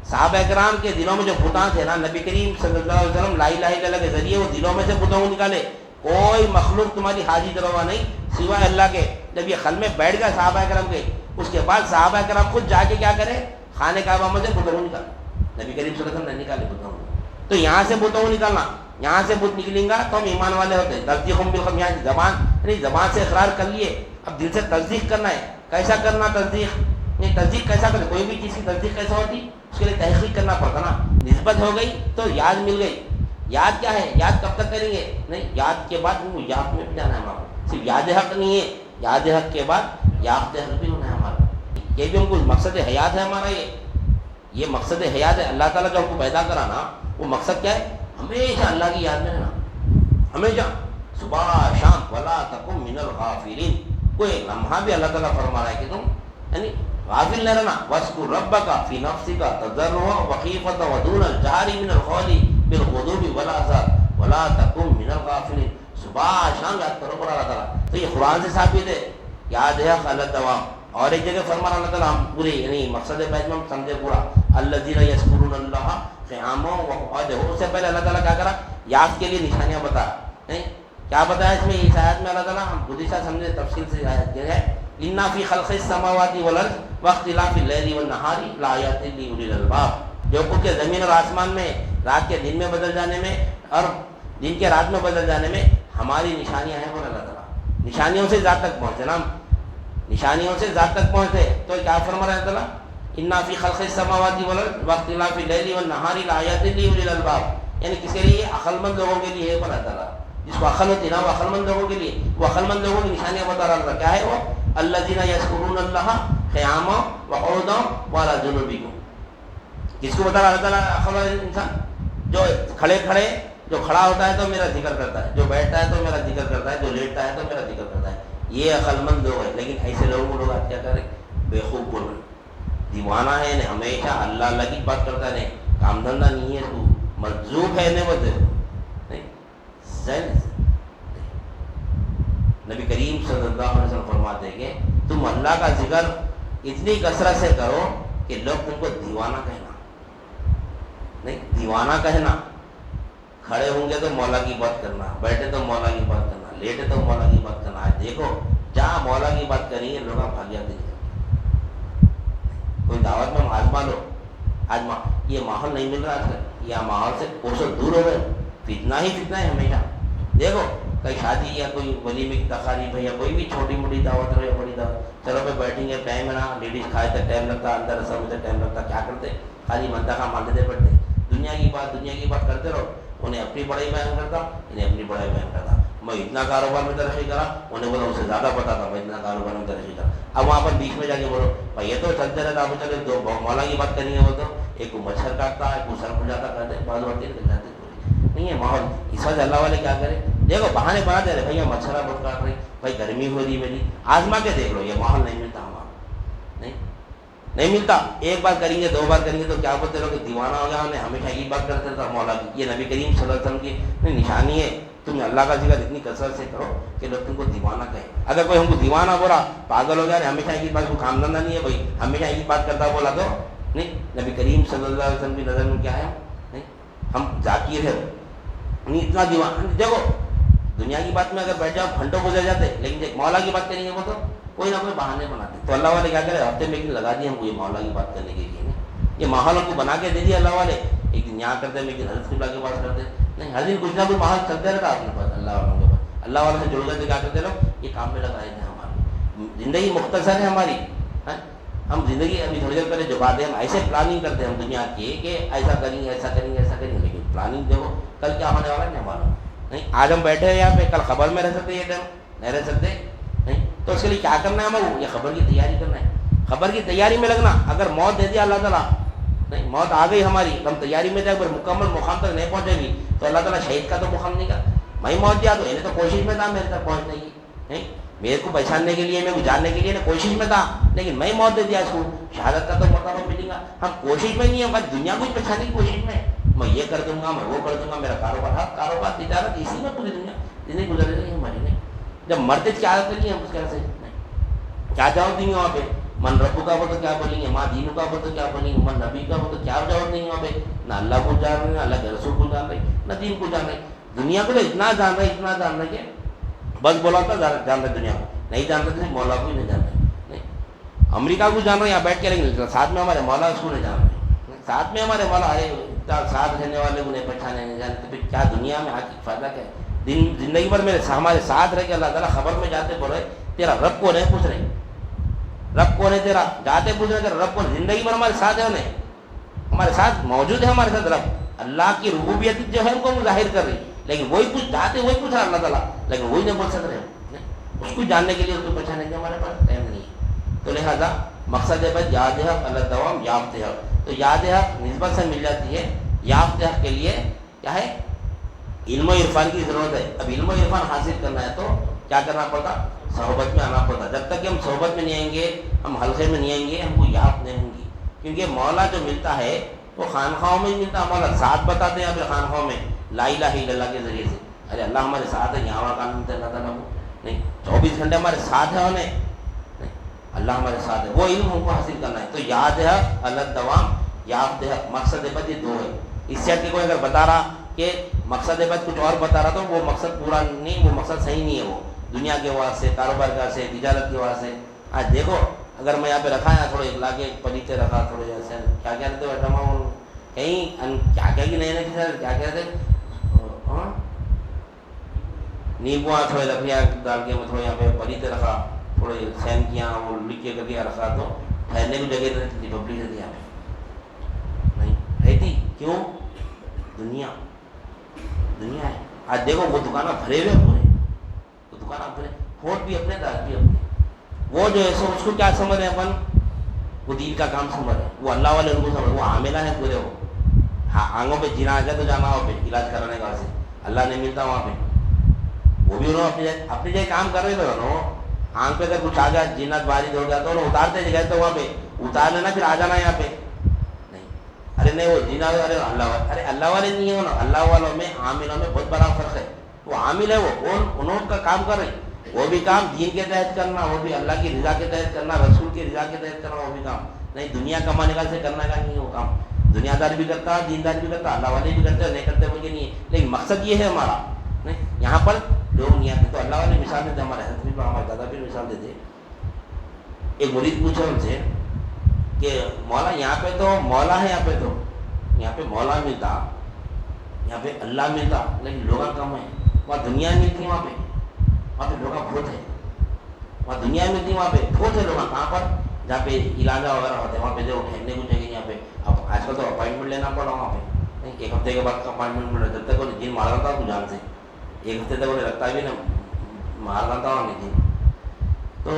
صحابہ کرام کے دلوں میں جو بتاں تھے نا، نبی کریم صلی اللہ علیہ وسلم لا الہ الا اللہ کے ذریعے وہ دلوں میں سے بتوں کو نکالے. کوئی مخلوق تمہاری حاجت روا نہیں سوائے اللہ کے. جب یہ خل میں بیٹھ گیا صحابہ کرام کے، اس کے بعد صحابہ کرام خود جا کے کیا کرے؟ خانہ کعبہ میں سے بتوں کو نکالے. نبی کریم صلی اللہ علیہ وسلم نے نکالے بتوں کو. تو یہاں سے بتوں کو نکالنا، یہاں سے بت نکلیں گا تو ہم ایمان والے ہوتے ہیں. تصدیق بالقلب، یہاں زبان یعنی زبان سے اقرار کر لیے، اب دل سے تصدیق کرنا ہے. کیسا کرنا تصدیق؟ نہیں تصدیق کیسا کرے؟ کوئی بھی چیز کی تصدیق کیسا ہوتی؟ اس کے لیے تحقیق کرنا پڑتا نا. نسبت ہو گئی تو یاد مل گئی. یاد کیا ہے؟ یاد کب تک کریں گے؟ نہیں، یاد کے بعد یاد میں بھی جانا ہے ہمارا. صرف یاد حق نہیں ہے، یاد حق کے بعد یافت حق بھی ہونا ہے ہمارا. یہ بھی ہم کو مقصد حیات ہے ہمارا. یہ مقصد حیات ہے. اللہ تعالیٰ جو ہم کو پیدا کرا نا، وہ مقصد کیا ہے؟ ہمیشہ اللہ کی یاد میں رہنا، ہمیشہ صبح شام. ولا تکن من الغافلین. کوئی لمحہ بھی اللہ تعالیٰ فرما رہا ہے کہ تم یعنی غافل نہ رہنا. وَاذْكُرْ رَبَّكَ فِي نَفْسِكَ تَضَرُّعًا وَخِيفَةً وَدُونَ الْجَهْرِ مِنَ الْقَوْلِ بِالْغُدُوِّ وَالْآصَالِ وَلَا تَكُن مِّنَ الْغَافِلِينَ. صبح شام یاد کرو پر اللہ تعالیٰ. تو یہ قرآن سے ثابت ہے. یاد ہے علی الدوام. اور ایک جگہ فرمان اللہ تعالیٰ ہم پورے یعنی مقصد بیت میں ہم سمجھے پورا. الذین یذکرون اللہ قیاما وقعودا. اس سے پہلے اللہ تعالیٰ کیا کرا؟ یاد کے لیے نشانیاں بتا. نہیں کیا بتایا اس میں؟ اس آیت میں اللہ تعالیٰ ہم خود ہی سمجھے تفصیل سے آیت کیا ہے. اِنَّ فِي خَلْقِ السَّمَاوَاتِ وَالْأَرْضِ وَاخْتِلَافِ اللَّيْلِ وَالنَّهَارِ لَآيَاتٍ لِأُولِي الْأَلْبَابِ. جو کچھ کے زمین اور آسمان میں رات کے دن میں بدل جانے میں اور دن کے رات میں بدل جانے میں ہماری نشانیاں ہیں. اللہ تعالیٰ نشانیوں سے ذات تک پہنچے نا، نشانیوں سے ذات تک پہنچے. تو کیا فرما رہا ہے اللہ؟ اِنَّ فِي خَلْقِ السَّمَاوَاتِ وَالْأَرْضِ وَاخْتِلَافِ اللَّيْلِ وَالنَّهَارِ لَآيَاتٍ لِأُولِي الْأَلْبَابِ. یعنی کس کے لیے؟ عقل مند لوگوں کے لیے ہے. اللہ تعالیٰ جس کو عقل ہوتی ہے نا، وہ عقل مند لوگوں کے لیے. وہ عقل مند لوگوں کی نشانیاں بتا رہا ہے. کیا ہے وہ؟ الذین یذکرون اللہ قیاما وقعودا وعلی جنوبہم. کس کو بتا رہا اللہ تعالیٰ؟ عقل والا انسان جو کھڑے کھڑے جو کھڑا ہوتا ہے تو میرا ذکر کرتا ہے، جو بیٹھتا ہے تو میرا ذکر کرتا ہے، جو لیٹتا ہے تو میرا ذکر کرتا ہے. یہ عقل مند لوگ ہیں. لیکن ایسے لوگوں کو لوگ آج کیا کریں؟ بیوقوف بول رہے. دیوانہ ہے نے، ہمیشہ اللہ اللہ کی بات کرتا ہے. کام دھندہ نہیں ہے، تو مجذوب ہے نے. بولتے نہیں نبی کریم صلی اللہ علیہ وسلم فرماتے ہیں کہ تم اللہ کا ذکر اتنی کثرت سے کرو کہ لوگ تم کو دیوانہ کہنا. نہیں دیوانہ کہنا. کھڑے ہوں گے تو مولا کی بات کرنا، بیٹھے تو مولا کی بات کرنا، لیٹے تو مولا کی بات کرنا. آج دیکھو جہاں مولا کی بات کریں گے لوگ بھاگ جاتے ہیں. کوئی دعوت میں آزما لو. آج یہ ماحول نہیں مل رہا آج کل. یہ ماحول سے کوسوں دور ہو گئے. فتنہ ہی فتنہ ہے ہمیشہ. دیکھو کہیں شادی یا کوئی ولیمے کی تقاریب ہے یا کوئی بھی چھوٹی موٹی دعوت ہو یا بڑی دعوت، چلو پہ بیٹھیں گے. ٹائم ہے نا، لیڈیز کھائے تک ٹائم لگتا، اندر رسم سے ٹائم لگتا. کیا کرتے؟ خالی منطقہ مانتے پڑتے. دنیا کی بات کرتے رہو. انہیں اپنی بڑائی بیان کرتا، انہیں اپنی بڑائی بیان کرتا. میں اتنا کاروبار میں ترقی کرا، انہیں بولا اسے زیادہ پتا تھا میں اتنا کاروبار میں ترقی کرا. اب وہاں پر بیچ میں جا کے بولو بھائی یہ تو چلتے رہتا. آپ چلے دو مولا کی بات کریں گے وہ تو ایک کو مچھر کاٹتا ہے، ایک کو سر کھجاتا کرتے بعض بڑھتے جاتے. نہیں ہے ماحول. اس وجہ اللہ والے کیا کریں؟ دیکھو بہانے بناتے رہے. بھائی مچھرا بہت کاٹ رہی، بھائی گرمی ہو رہی میری. آزما کے دیکھ لو. یہ ماحول نہیں ملتا ہمارا. نہیں ملتا. ایک بار کریں گے، دو بار کریں گے تو کیا بولتے رہو کہ دیوانہ ہو گیا. ہمیں ہمیشہ ایک بات کرتے تھا مولا کی. یہ نبی کریم صلی اللہ علیہ وسلم کی نشانی ہے. تم اللہ کا ذکر اتنی کثرت سے کرو کہ لوگ تم کو دیوانہ کہیں. اگر کوئی ہم کو دیوانہ بولا، پاگل ہو گیا، ہمیشہ ایک بات کو کام دھندہ نہیں ہے بھائی، ہمیشہ ایک بات کرتا بولا تو نہیں. نبی کریم صلی اللہ علیہ وسلم کی نظر میں کیا ہے؟ نہیں ہم ذاکر ہے. نہیں اتنا دیوانہ. دیکھو دنیا کی بات میں اگر بیٹھ جاؤ گھنٹوں گزر جاتے، لیکن جب مولا کی بات کریں گے وہ تو کوئی نہ کوئی بہانے بناتے. تو اللہ والے کیا کرے؟ ہفتے میں ایک دن لگا دیے ہم کو یہ مولا کی بات کرنے کے لیے. یہ ماحول ہم کو بنا کے دے دیا اللہ والے. ایک دن یہاں کرتے ہیں، ایک دن حضرت قبلہ کے پاس کرتے. نہیں ہر دن کچھ نہ کچھ ماحول چلتے رہتا اپنے پاس اللہ والوں کے پاس. اللہ والوں سے جڑ گئے تو کیا کرتے رہو؟ یہ کام میں لگائے تھے. ہماری زندگی مختصر ہے ہماری. ہم زندگی ابھی تھوڑی دیر پہلے جو باتیں ہم ایسے پلاننگ کرتے ہیں ہم دنیا کی کہ ایسا کریں گے ایسا کریں گے ایسا کریں گے. لیکن پلاننگ دیکھو کل کیا ہونے والا ہے نہیں معلوم. نہیں آج ہم بیٹھے ہیں یہاں پہ، کل خبر میں رہ سکتے. یہ ٹائم نہیں رہ سکتے. نہیں تو اس کے لیے کیا کرنا ہے ہمیں؟ یہ خبر کی تیاری کرنا ہے. خبر کی تیاری میں لگنا. اگر موت دے دیا اللہ تعالیٰ، نہیں موت آ گئی ہماری، ہم تیاری میں جائے پر مکمل مقام تک نہیں پہنچے گی تو اللہ تعالیٰ شہید کا تو مقام نہیں کر. میں موت دیا تو انہیں تو کوشش میں تھا میرے تک پہنچنے کی. نہیں میرے کو پہچاننے کے لیے، میرے کو جاننے کے لیے نا کوشش میں تھا، لیکن میں موت دے دیا اس کو، شہادت کا تو مرتبہ ملے گا. ہم کوشش میں نہیں ہے، بس دنیا کو ہی پہچاننے کی کوشش میں یہ کر دوں گا، میں وہ کر دوں گا، میرا کاروبار، ہاں کاروبار تجارت اسی میں پوری دنیا زندگی گزر رہی ہے ہماری. نہیں جب مرتے کیا عادت نہیں ہے اس کیسے کیا جواب دیں گے وہاں پہ؟ من ربو کا وہ تو کیا بولیں گے، ماں دینو کا وہ تو کیا بولیں گے، من نبی کا وہ تو کیا جواب دیں گے وہاں پہ؟ نہ اللہ کو جان رہے، نہ اللہ کے رسول کو جان رہے، نہ دین کو جان رہے. دنیا کو تو اتنا جان رہے، اتنا جان رہے کہ بس بولا تھا جان رہے، دنیا کو نہیں جانتے تھے، مولا کو ہی نہیں جان رہے. نہیں امریکہ کو جان رہے یہاں بیٹھ کے، لیکن ساتھ میں ہمارے مولا اس کو نہیں جان رہے. ساتھ میں ہمارے مولا ساتھ رہنے والے کو نہیں پہچانے نہیں جانتے. پھر کیا دنیا میں حقیقت فائدہ کیا ہے؟ دن زندگی بھر میرے ہمارے ساتھ رہ کے اللہ تعالیٰ خبر میں جاتے بول رہے تیرا رب کون ہے، پوچھ رہے رب کون ہے تیرا، جاتے پوچھ رہے تیرا رب کون ہے. زندگی بھر ہمارے ساتھ ہے، انہیں ہمارے ساتھ موجود ہے، ہمارے ساتھ رب. اللہ کی ربوبیت جو ہے ان کو ظاہر کر رہی، لیکن وہی کچھ جاتے وہی پوچھ رہا اللہ تعالیٰ، لیکن وہی نہیں بول سک رہے. اس کو جاننے کے لیے، اس کو پہچاننے کے لیے ہمارے پاس ٹائم نہیں ہے. تو لہٰذا مقصد ہے بس یاد حق اللہ دوام یافت حق. تو یاد حق نسبت سے مل جاتی ہے، یافت حق کے لیے کیا ہے؟ علم و عرفان کی ضرورت ہے. اب علم و عرفان حاصل کرنا ہے تو کیا کرنا پڑتا؟ صحبت میں آنا پڑتا. جب تک کہ ہم صحبت میں نہیں آئیں گے، ہم حلقے میں نہیں آئیں گے، ہم کو یاد نہیں ہوں گی. کیونکہ مولا جو ملتا ہے وہ خانخواہوں میں ملتا. مولا ذات بتاتے ہیں اپنے خانخواہوں میں لا الہ الا اللہ کے ذریعے سے. ارے اللہ ہمارے ساتھ ہے، یہاں کام ملتا ہے اللہ تعالیٰ کو. نہیں 24 گھنٹے ہمارے ساتھ ہے انہیں، نہیں اللہ ہمارے ساتھ ہے. وہ علم ہم کو حاصل کرنا ہے. تو یاد ہے اللہ دوام یافت ہے. مقصد بد یہ دو ہے. اس سے کوئی اگر بتا رہا کہ مقصد بد کچھ اور بتا رہا تو وہ مقصد پورا نہیں، وہ مقصد صحیح نہیں ہے. وہ دنیا کے واسطے، کاروبار کے واسطے، تجارت کے واسطے. آج دیکھو اگر میں یہاں پہ رکھا ہے تھوڑے لا کے پلیتے رکھا، تھوڑے ایسے کیا کیا رہتے کہیں کیا کیا کہ نئے نئے کیا کیا رہتے نیبو تھوڑے لکڑیاں ڈال کے میں تھوڑے یہاں پہ پلیتے رکھا، تھوڑے سین کیا وہ لکھ کے کر دیا رکھا، تو ٹھہرنے کی جگہ رہتی تھی، پبلک رہتی یہاں پہ نہیں رہتی. کیوں؟ دنیا دنیا ہے. آج دیکھو وہ دکانیں بھرے ہوئے پورے، وہ دکانیں بھرے، ہوٹ بھی اپنے دار بھی اپنے. وہ جو ہے سو اس کو کیا سمجھ رہے ہیں اپن؟ وہ دین کا کام سمجھ رہے ہیں، وہ اللہ والے ان کو سمجھ، وہ عاملہ ہیں پورے. وہ ہاں آنگوں پہ جینا آ جائے تو جانا ہو پہ علاج کرانے کا سے اللہ نہیں ملتا وہاں پہ. وہ بھی انہوں اپنی جگہ کام کر رہے تھے. انہوں آنکھ پہ اگر کچھ آ گیا، جنات بارش ہو گیا تو انہوں اتارتے جگہ تو وہاں پہ اتار لینا، پھر آ جانا یہاں پہ. نہیں ارے نہیں وہ جنات، ارے اللہ والے، ارے اللہ والے نہیں ہے. اللہ والوں میں عاملوں میں بہت بڑا فرق ہے. وہ عامل ہے، وہ انہوں کا کام کر رہے ہیں. وہ بھی کام دین کے تحت کرنا، وہ بھی اللہ کی رضا کے تحت کرنا، رسول کی رضا کے تحت کرنا. وہ بھی کام نہیں دنیا کمانے کا سے کرنا کا نہیں ہے. وہ کام دنیا دار بھی کرتا، دیندار بھی کرتا، اللہ والے بھی کرتے، نہیں کرتے مجھے نہیں ہے. لیکن مقصد یہ ہے ہمارا. نہیں یہاں پر لوگ نہیں آتے. تو اللہ والے مثال دیتے، ہمارے حضرت بھی ہمارے دادا بھی مثال دیتے. ایک مرید پوچھا ان سے کہ مولا یہاں پہ تو مولا ہے، یہاں پہ مولا ملتا، یہاں پہ اللہ ملتا، لیکن لوگ کم ہیں. وہاں دنیا ملتی، وہاں پہ لوگ بہت ہے. وہاں دنیا ملتی، وہاں پہ بہت ہے لوگ. کہاں پر؟ جہاں پہ علاجہ وغیرہ ہوتے ہیں وہاں پہ جو ٹھہرنے کو جگہ. یہاں پہ اب آج کل تو اپائنٹمنٹ لینا پڑا وہاں پہ. نہیں ایک ہفتے کے بعد اپائنٹمنٹ مل رہا. جب تک وہ جن مار رہا تھا تو جان سے ایک ہفتے تک انہیں رکھتا بھی نا، مار رہا تھا وہاں جن. تو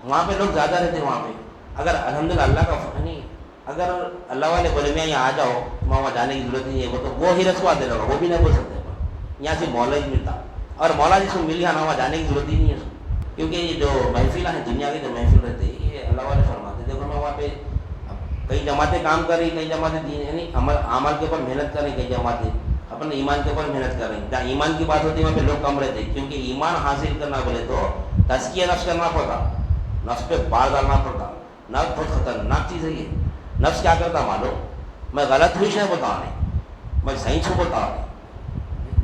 وہاں پہ لوگ زیادہ رہتے ہیں. وہاں پہ اگر الحمدللہ اللہ کا نہیں، اگر اللہ والے بولے میں یہاں آ جاؤ، وہاں جانے کی ضرورت نہیں ہے، وہ تو وہ ہی رسوا دے رہا، وہ بھی نہیں بول سکتے. یہاں سے مولا ہی ملتا، اور مولا جس کو مل گیا نا وہاں جانے کی ضرورت ہی نہیں ہے. کیونکہ یہ جو محفلیں ہیں دنیا کے جو محفل رہتے ہیں یہ اللہ والے فرماتے. دیکھو میں وہاں پہ کئی جماعتیں کام کر رہی، کئی جماعتیں دین یعنی عمل کے اوپر محنت کر رہی، کئی جماعتیں اپنے ایمان کے اوپر محنت کر رہی ہیں. جہاں ایمان کی بات ہوتی ہے وہاں پہ لوگ کم رہتے ہیں. کیونکہ ایمان حاصل کرنا بولے تو تزکیہ نفس کرنا پڑتا، نفس پہ بار ڈالنا پڑتا. نفس بہت خطرناک چیز ہے. یہ نفس کیا کرتا معلوم؟ میں غلط ہوئی شے بتا نہیں، میں صحیح چھو بتا نہیں.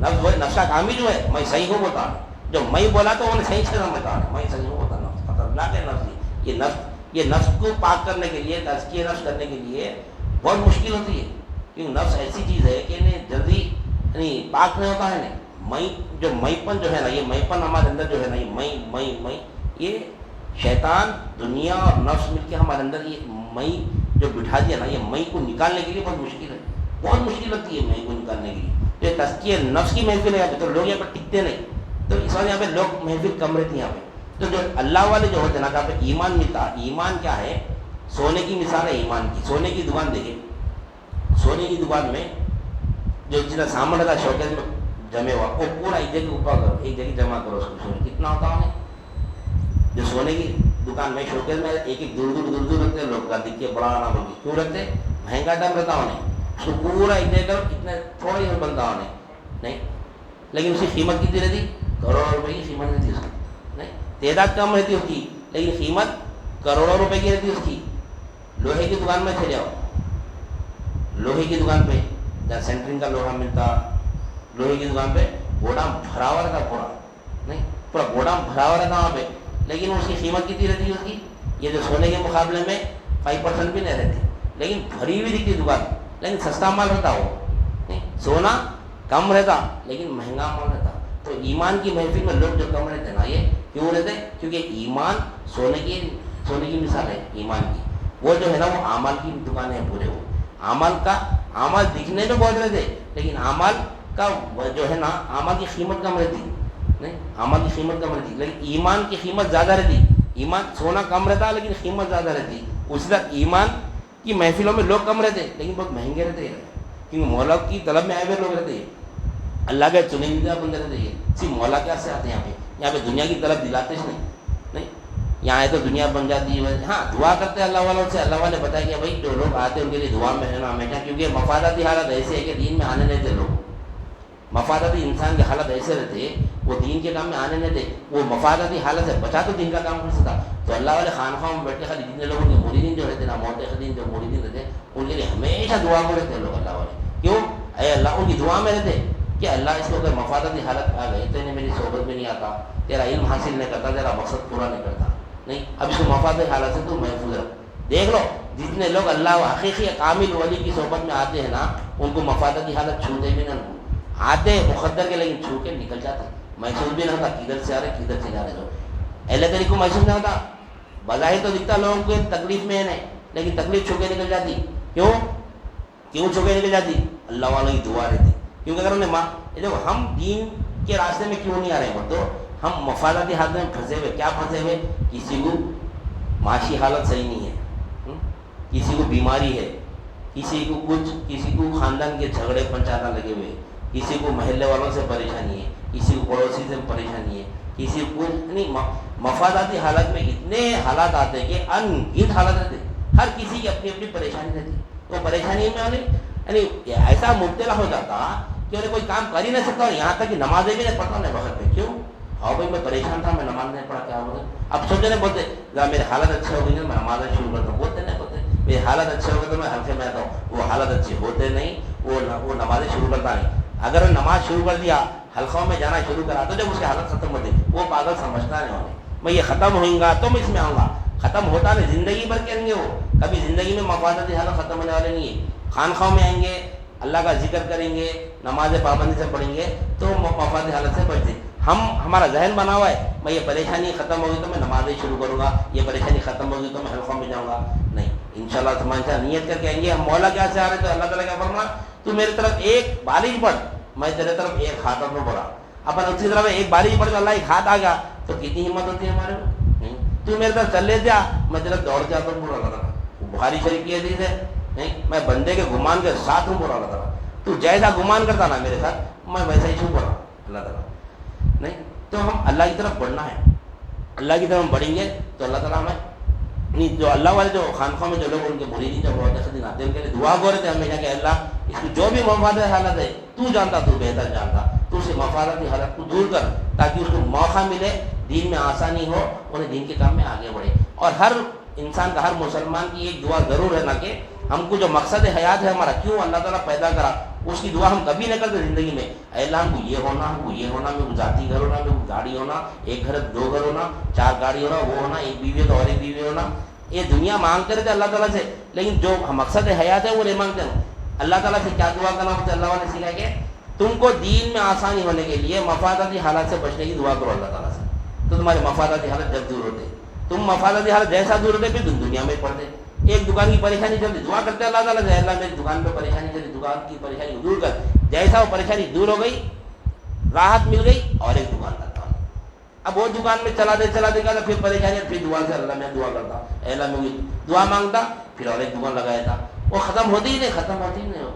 نفس وہ نفس کا کام ہی جو ہے میں صحیح ہوں بتا نہیں. جو میں بولا تو انہیں صحیح سے بتا نہیں، میں صحیح ہوں بتا. نفس خطرناک ہے. نفس یہ نفس کو پاک کرنے کے لیے، تزکیہ نفس کرنے کے لیے بہت مشکل ہوتی ہے. کیونکہ نفس ایسی چیز ہے کہ انہیں جلدی یعنی پاک نہیں ہوتا ہے. نہیں میں جو پن جو ہے نا، یہ میں پن ہمارے اندر جو ہے نا، یہ میں یہ شیطان دنیا اور نفس مل کے ہمارے اندر یہ میں جو بٹھا دیا نا، یہ میں کو نکالنے کے لیے بہت مشکل ہے. بہت مشکل لگتی ہے میں کو نکالنے کے لیے. جو تزکیہ نفس کی محفل ہے یہاں پہ تو لوگ یہاں پہ ٹکتے نہیں. تو اس وجہ یہاں پہ لوگ محفل کم رہتی ہیں یہاں پہ. تو جو اللہ والے جو ہوتے ہیں نا جہاں پہ ایمان ملتا. ایمان کیا ہے؟ سونے کی مثال ہے ایمان کی. سونے کی دکان دیکھیں، سونے کی دکان میں جو جتنا سامان رہتا شوکیس میں جمے ہوا وہ پورا ایک جگہ اوپر کرو، ایک جگہ جمع کرو. اس کو سونے کتنا ہوتا ہے؟ جو سونے کی دکان میں شوکیس میں ایک ایک دور دور رکھتے ہیں لوگ دکھ کے بڑا نہ بول کے کیوں رکھتے؟ مہنگا دم رہتا انہیں، اس کو پورا اتنے تھوڑا ہی بنتا انہیں نہیں، لیکن اس کی قیمت کتنی رہتی؟ کروڑوں روپے کی قیمت رہتی اس کی نہیں، تعداد کم رہتی اس کی لیکن قیمت کروڑوں روپے کی رہتی اس کی۔ لوہے کی دکان میں چلے جاؤ، لوہے کی دکان پہ جہاں سینٹرنگ کا لوہا ملتا، لوہے کی دکان پہ گوڈام بھرا ہوا رہتا پورا نہیں، پورا گوڈام بھرا ہوا رہتا وہاں پہ، لیکن اس کی قیمت کتنی رہتی ہے اس کی؟ یہ جو سونے کے مقابلے میں 5% بھی نہیں رہتی، لیکن بھری ہوئی دکھتی دکان، لیکن سستا مال رہتا وہ نہیں، سونا کم رہتا لیکن مہنگا مال رہتا۔ تو ایمان کی محفل میں لوگ جو کم رہتے نا، یہ کیوں رہتے؟ کیونکہ ایمان سونے کی مثال ہے ایمان کی، وہ جو ہے نا وہ اعمال کی دکانیں ہیں پورے، وہ اعمال دکھنے میں بہت رہتے لیکن اعمال کا جو ہے نا اعمال کی قیمت کم رہتی نہیں، اعمال کی قیمت کم رہتی لیکن ایمان کی قیمت زیادہ رہتی۔ ایمان سونا کم رہتا لیکن قیمت زیادہ رہتی، اسی طرح ایمان کی محفلوں میں لوگ کم رہتے لیکن بہت مہنگے رہتے ہیں، کیونکہ مولا کی طلب میں آئے ہوئے لوگ رہتے ہیں، اللہ کے چنندہ بندے رہتے ہیں، صرف مولا کیا سے آتے ہیں یہاں پہ دنیا کی طلب دلاتے نہیں، یہاں ہے تو دنیا بن جاتی ہے۔ ہاں دعا کرتے ہیں اللہ والوں سے، اللہ والے بتائیں کہ بھائی جو لوگ آتے ہیں ان کے لیے دعا میں رہنا ہمیشہ، کیونکہ مفاداتی حالت ایسے ہے کہ دین میں آنے نہیں تھے لوگ، مفاداتی انسان کی حالت ایسے رہتے وہ دین کے کام میں آنے نہیں تھے، وہ مفاداتی حالت سے بچا تو دین کا کام کر سکتا۔ تو اللہ والے خانخواہ میں بیٹھ کے خالی جتنے لوگوں کے مریدین جو رہتے نا، معتقدین جو مریدین رہتے ان کے لیے ہمیشہ دعا میں رہتے لوگ اللہ والے، کیوں؟ اے اللہ ان کی دعا میں رہتے کہ اللہ اس کو اگر مفاداتی حالت آ گئی تو انہیں میری صحبت میں نہیں آتا، تیرا علم حاصل نہیں کرتا، تیرا مقصد پورا نہیں کرتا نہیں، اب اس کو مفاداتی حالت سے تو محفوظ رکھ۔ دیکھ لو جتنے لوگ اللہ حقیقی کامل ولی کی صحبت میں آتے ہیں نا، ان کو مفاداتی حالت چھوتے بھی نہ آتے مقدر کے، لیکن چھو کے نکل جاتے، محسوس بھی نہ ہوتا کدھر سے آ رہے کدھر سے جا رہے لوگ، اہل طریق کو محسوس نہیں ہوتا، بظاہر تو دکھتا لوگوں کو تکلیف میں ہے نہیں، لیکن تکلیف چھو کے نکل جاتی، کیوں چھو کے نکل جاتی؟ اللہ والوں کی دعا رہتی، کیونکہ اگر انہیں دیکھو ہم دین کے راستے میں کیوں نہیں آ رہے ہیں، تو ہم مفاداتی حالت میں پھنسے ہوئے، کیا پھنسے ہوئے؟ کسی کو معاشی حالت صحیح نہیں ہے، کسی کو بیماری ہے، کسی کو کچھ، کسی کو خاندان کے جھگڑے پنچاتا لگے ہوئے، کسی کو محلے والوں سے پریشانی ہے، کسی کو پڑوسی سے پریشانی ہے، کسی کو نہیں، مفاداتی حالت میں اتنے حالات آتے کہ ان گنت حالات رہتے، ہر کسی کی اپنی اپنی پریشانی رہتی، تو پریشانی میں یعنی ایسا مبتلا ہو جاتا کہ انہیں کوئی کام کر ہی نہیں سکتا، اور یہاں تک کہ نمازیں بھی نہیں پڑھتا نہیں وقت پہ، کیوں؟ ہاں بھائی میں پریشان تھا، میں نماز نہیں پڑھا، کیا بولے؟ اب سوچے نہیں بولتے میری حالت اچھی ہو گئی نا میں نماز شروع کرتا ہوں، بولتے نہیں بولتے میری حالت اچھی ہو گئی تو میں ہلکے میں آتا ہوں، وہ حالت اچھی ہوتے نہیں، وہ نمازیں شروع کرتا نہیں، اگر نماز شروع کر دیا حلقوں میں جانا شروع کرا تو جب اس کی حالت ختم ہوتی وہ پاگل سمجھتا نہیں ہونے، میں یہ ختم ہوئیں گا تو میں اس میں آؤں گا، ختم ہوتا نہیں، زندگی بھر کے آئیں گے، وہ کبھی زندگی میں مفاداتی حالت ختم ہونے والے نہیں ہے، خانخواہ میں آئیں گے، اللہ کا ذکر کریں گے، نماز پابندی سے پڑھیں گے تو مفاداتی حالت سے بچتے۔ ہمارا ذہن بنا ہوا ہے میں یہ پریشانی ختم ہوگی تو میں نمازیں شروع کروں گا، یہ پریشانی ختم ہوگی تو میں حلقوں میں جاؤں گا، نہیں، انشاءاللہ سمجھا نیت کر کے آئیں گے ہم، مولا کیا سے آ رہے تو اللہ تعالیٰ کیا فرما، تو میری طرف ایک بالش پڑھ میں تیرے طرف ایک ہاتھ میں پڑھا، اپن اسی طرف ایک بالش پڑھ تو اللہ ایک ہاتھ آ گیا تو کتنی ہمت ہوتی ہے ہمارے میں، تو میرے طرف چل لے جا میں تیرا دوڑ جاتا ہوں، پورا لگا بخاری شریف کی حدیث ہے نہیں، میں بندے کے گمان کے ساتھ ہوں، پورا لگا تو جیسا گمان کرتا نا میرے ساتھ میں ویسا ہی چھو پڑا اللہ تعالیٰ نہیں، تو ہم اللہ کی طرف بڑھنا ہے، اللہ کی طرف ہم بڑھیں گے تو اللہ تعالیٰ ہمیں جو اللہ والے جو خانخواہ میں جو لوگ ان کے مریدین جو معتقدین آتے ہیں ان کے لیے دعا گو رہتے ہیں ہمیشہ کہ اللہ اس کی جو بھی مفاداتی حالت ہے تو جانتا، تو بہتر جانتا، تو اسے مفاداتی حالت کو دور کر تاکہ اس کو موقع ملے، دین میں آسانی ہو، انہیں دین کے کام میں آگے بڑھے۔ اور ہر انسان کا، ہر مسلمان کی ایک دعا ضرور ہے نا کہ ہم کو جو مقصد حیات ہے ہمارا، کیوں اللہ تعالیٰ پیدا کرا، اس کی دعا ہم کبھی نہیں کرتے زندگی میں، اے اللہ ہم کو یہ ہونا، ہم کو یہ ہونا، میرے کو ذاتی گھر ہونا، میرے کو گاڑی ہونا، ایک گھر 2 گھر ہونا، 4 گاڑی ہونا، وہ ہونا، ایک بیوی ہے تو اور ایک بیوی ہونا، یہ دنیا مانگتے رہتے اللہ تعالیٰ سے، لیکن جو مقصد حیات ہے وہ نہیں مانگتے ہیں۔ اللہ تعالیٰ سے کیا دعا کرنا ہوتا ہے؟ اللہ والے سکھائے کہ تم کو دین میں آسانی ہونے کے لیے مفاداتی حالات سے بچنے کی دعا کرو اللہ تعالیٰ سے، تو تمہاری مفاداتی حالت جب دور ہوتے، تم مفاداتی حالت جیسا دور ہوتے پھر تم دنیا میں پڑھتے، ایک دکان کی پریشانی چلتی دعا کرتے اللہ تعالیٰ سے، اللہ میری دکان پہ پریشانی چلتی، دکان کی پریشانی کو دور کر، جیسا وہ پریشانی دور ہو گئی، راحت مل گئی، اور ایک دکان کرتا ہوں، اب وہ دکان میں چلا دے گا پھر پریشانی، پھر دعا سے اللہ میں دعا کرتا، اے اللہ میں دعا مانگتا، پھر اور ایک دکان لگایا تھا، وہ ختم ہوتی ہی نہیں،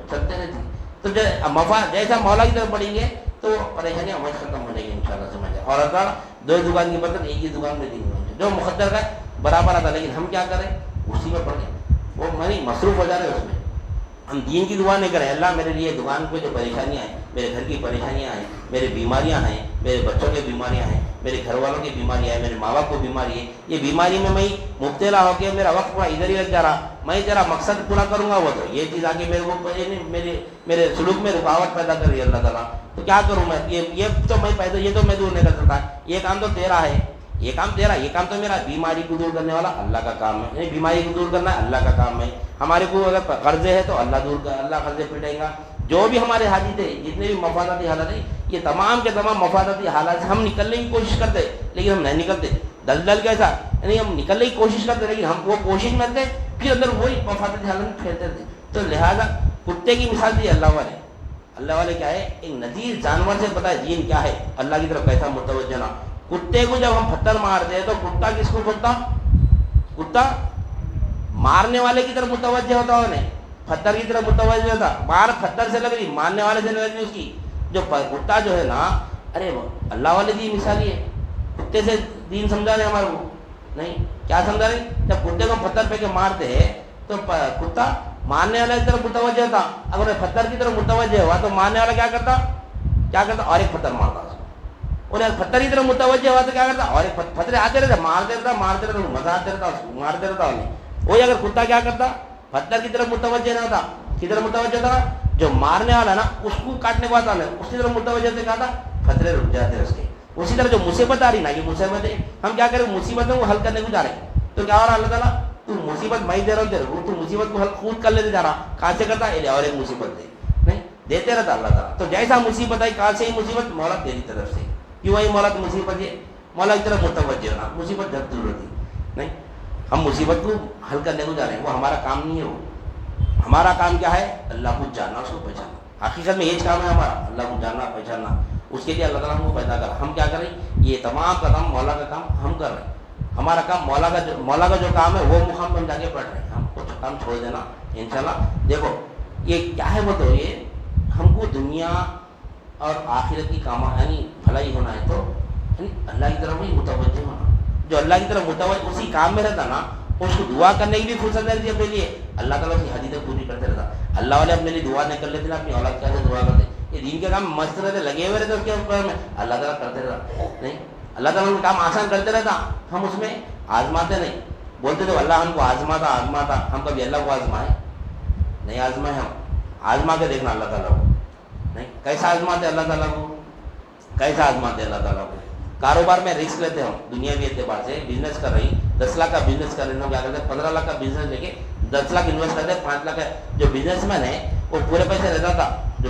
چلتے رہتی، تو جیسا مولا کی طرف پڑیں گے تو پریشانیاں ختم ہو جائیں گی انشاءاللہ، سمجھا، اور اللہ 2 دکان کی برکت ایک ہی دکان میں دی، جو مقدر کا برابر آتا، لیکن ہم کیا کریں اسی میں پڑھ گئے، وہ مصروف ہو جا رہے اس میں. ہم دین کی دعا نہیں کریں، اللہ میرے لیے دکان پہ جو پریشانیاں ہیں، میرے گھر کی پریشانیاں ہیں، میرے بیماریاں ہیں، میرے بچوں کی بیماریاں ہیں، میرے گھر والوں کی بیماریاں ہیں، میرے ماں باپ کو بیماری ہے، یہ بیماری میں مبتلا ہو کے میرا وقت پورا ادھر ہی لگ جا رہا، میں ذرا مقصد پورا کروں گا، وہ تو یہ چیز آگے میرے کو میرے سلوک میں رکاوٹ پیدا کر رہی ہے اللہ تعالیٰ، تو کیا کروں میں؟ یہ تو میں پیدا، یہ تو میں دور نہیں کر سکتا، یہ کام تو تیرا ہے، یہ کام تیرا، یہ کام تو میرا. بیماری کو دور کرنے والا اللہ کا کام ہے، یعنی بیماری کو دور کرنا اللہ کا کام ہے. ہمارے کو اگر قرضے ہے تو اللہ دور کر، اللہ قرضے پٹائے گا. جو بھی ہمارے حاجت ہے، جتنے بھی مفاداتی حالات ہیں، یہ تمام کے تمام مفاداتی حالات سے ہم نکلنے کی کوشش کرتے لیکن ہم نہیں نکلتے. دلدل کیسا، یعنی ہم نکلنے کی کوشش کرتے لیکن ہم وہ کوشش میں تھے، پھر اندر وہی مفاداتی حالات میں پھیلتے تھے. تو لہٰذا کتے کی مثال دی اللہ والے. اللہ والے کیا ہے؟ ایک نذیر جانور سے پتہ ہے دین کیا ہے، اللہ کی طرف کیسا متوجہ نہ. کتے کو جب ہم پتھر مارتے ہیں تو کتا کس کو کھولتا؟ کتا مارنے والے کی طرف متوجہ ہوتا ہے، نہیں پتھر کی طرف متوجہ ہوتا. مار پتھر سے لگ رہی، مارنے والے سے نہیں لگ رہی اس کی. جو کتا جو ہے نا، ارے اللہ والے دی مثال ہی ہے. کتے سے دین سمجھا رہے ہمارے کو نہیں، کیا سمجھا رہے؟ جب کتے کو پتھر پہ کے مارتے ہیں تو کتا مارنے والے کی طرف متوجہ ہوتا. اگر پتھر کی طرف متوجہ ہوا تو مارنے والا کیا کرتا اور ایک پتھر مارتا. انہیں پتھر کی طرف متوجہ ہوا تو کیا کرتا اور ایک پتھر آتے رہتا، مارتے رہتا مزہ آتے رہتا، مارتے رہتا انہیں. وہی اگر کتا کیا کرتا، پتھر کی طرف متوجہ نہ ہوتا، کس طرف متوجہ تھا؟ جو مارنے والا نا اس کو کاٹنے کو آتا ہے اس کی طرف متوجہ سے کہا تھا، پتھرے رک جاتے ہیں اس کے. اسی طرح جو مصیبت آ رہی نا، یہ مصیبت ہے، ہم کیا کریں مصیبتوں کو حل کرنے کو جا رہے ہیں تو کیا ہو رہا؟ اللہ تعالیٰ تو مصیبت میں دے رہا ہوں تیرے کو، تو مصیبت کو حل خود کر لیتے جا رہا. کہاں سے کرتا ہے؟ اور ایک مصیبت دے نہیں دیتے رہتا اللہ تعالیٰ. تو جیسا مصیبت آئی کہاں سے ہی مصیبت؟ مولا تیری طرف سے. کیوں آئی مولا کی مصیبت؟ یہ مولا کی طرف متوجہ ہونا. مصیبت جب ضرورت تھی نہیں، ہم مصیبت کو حل کرنے کو جا رہے ہیں، وہ ہمارا کام نہیں ہے. وہ ہمارا کام کیا ہے؟ اللہ کو جاننا، اس کو پہچاننا. حقیقت میں یہ کام ہے ہمارا، اللہ کو جاننا پہچاننا. اس کے لیے اللہ تعالیٰ ہم کو پیدا کرا. ہم کیا کریں؟ یہ تمام کا کام مولا کا کام ہم کر رہے ہیں. ہمارا کام مولا کا جو کام ہے وہ مقام ہم جا کے پڑھ رہے ہیں. ہم کو کام چھوڑ دینا انشاءاللہ. دیکھو یہ کیا ہے، وہ تو یہ ہم کو دنیا اور آخرت کی کام یعنی بھلائی ہونا ہے تو یعنی اللہ کی طرف ہی متوجہ ہونا. جو اللہ کی طرف متوجہ اسی کام میں رہتا نا، اس کو دعا کرنے کی بھی فرصت رہتی ہے اپنے لیے. اللہ تعالیٰ کی حدیثیں پوری کرتے رہتا. اللہ والے اپنے لیے دعا نہیں کر لیتے نا، اپنی اولاد کیسے دعا کرتے؟ یہ دین کے کام مست رہتے، لگے ہوئے رہتے اس کے اوپر میں. اللہ تعالیٰ کرتے رہتا نہیں، اللہ تعالیٰ کا کام آسان کرتے رہتا. ہم اس میں آزماتے نہیں. بولتے تو اللہ ہم کو آزماتا. ہم کبھی اللہ کو آزمائے نہیں، آزمائے. ہم آزما کے دیکھنا اللہ تعالیٰ کو نہیں. کیسا آزماتے اللہ تعالیٰ کو؟ کیسا آزماتے اللہ تعالیٰ کو؟ کاروبار میں رسک لیتے ہم دنیاوی اعتبار سے. بزنس کر رہی 10 لاکھ کا بزنس کر رہے ہیں، کیا کرتے ہیں 15 لاکھ کا بزنس لے کے 10 لاکھ انویسٹ کرتے ہیں. 5 لاکھ کا جو بزنس مین ہے وہ پورے پیسے رہتا تھا. جو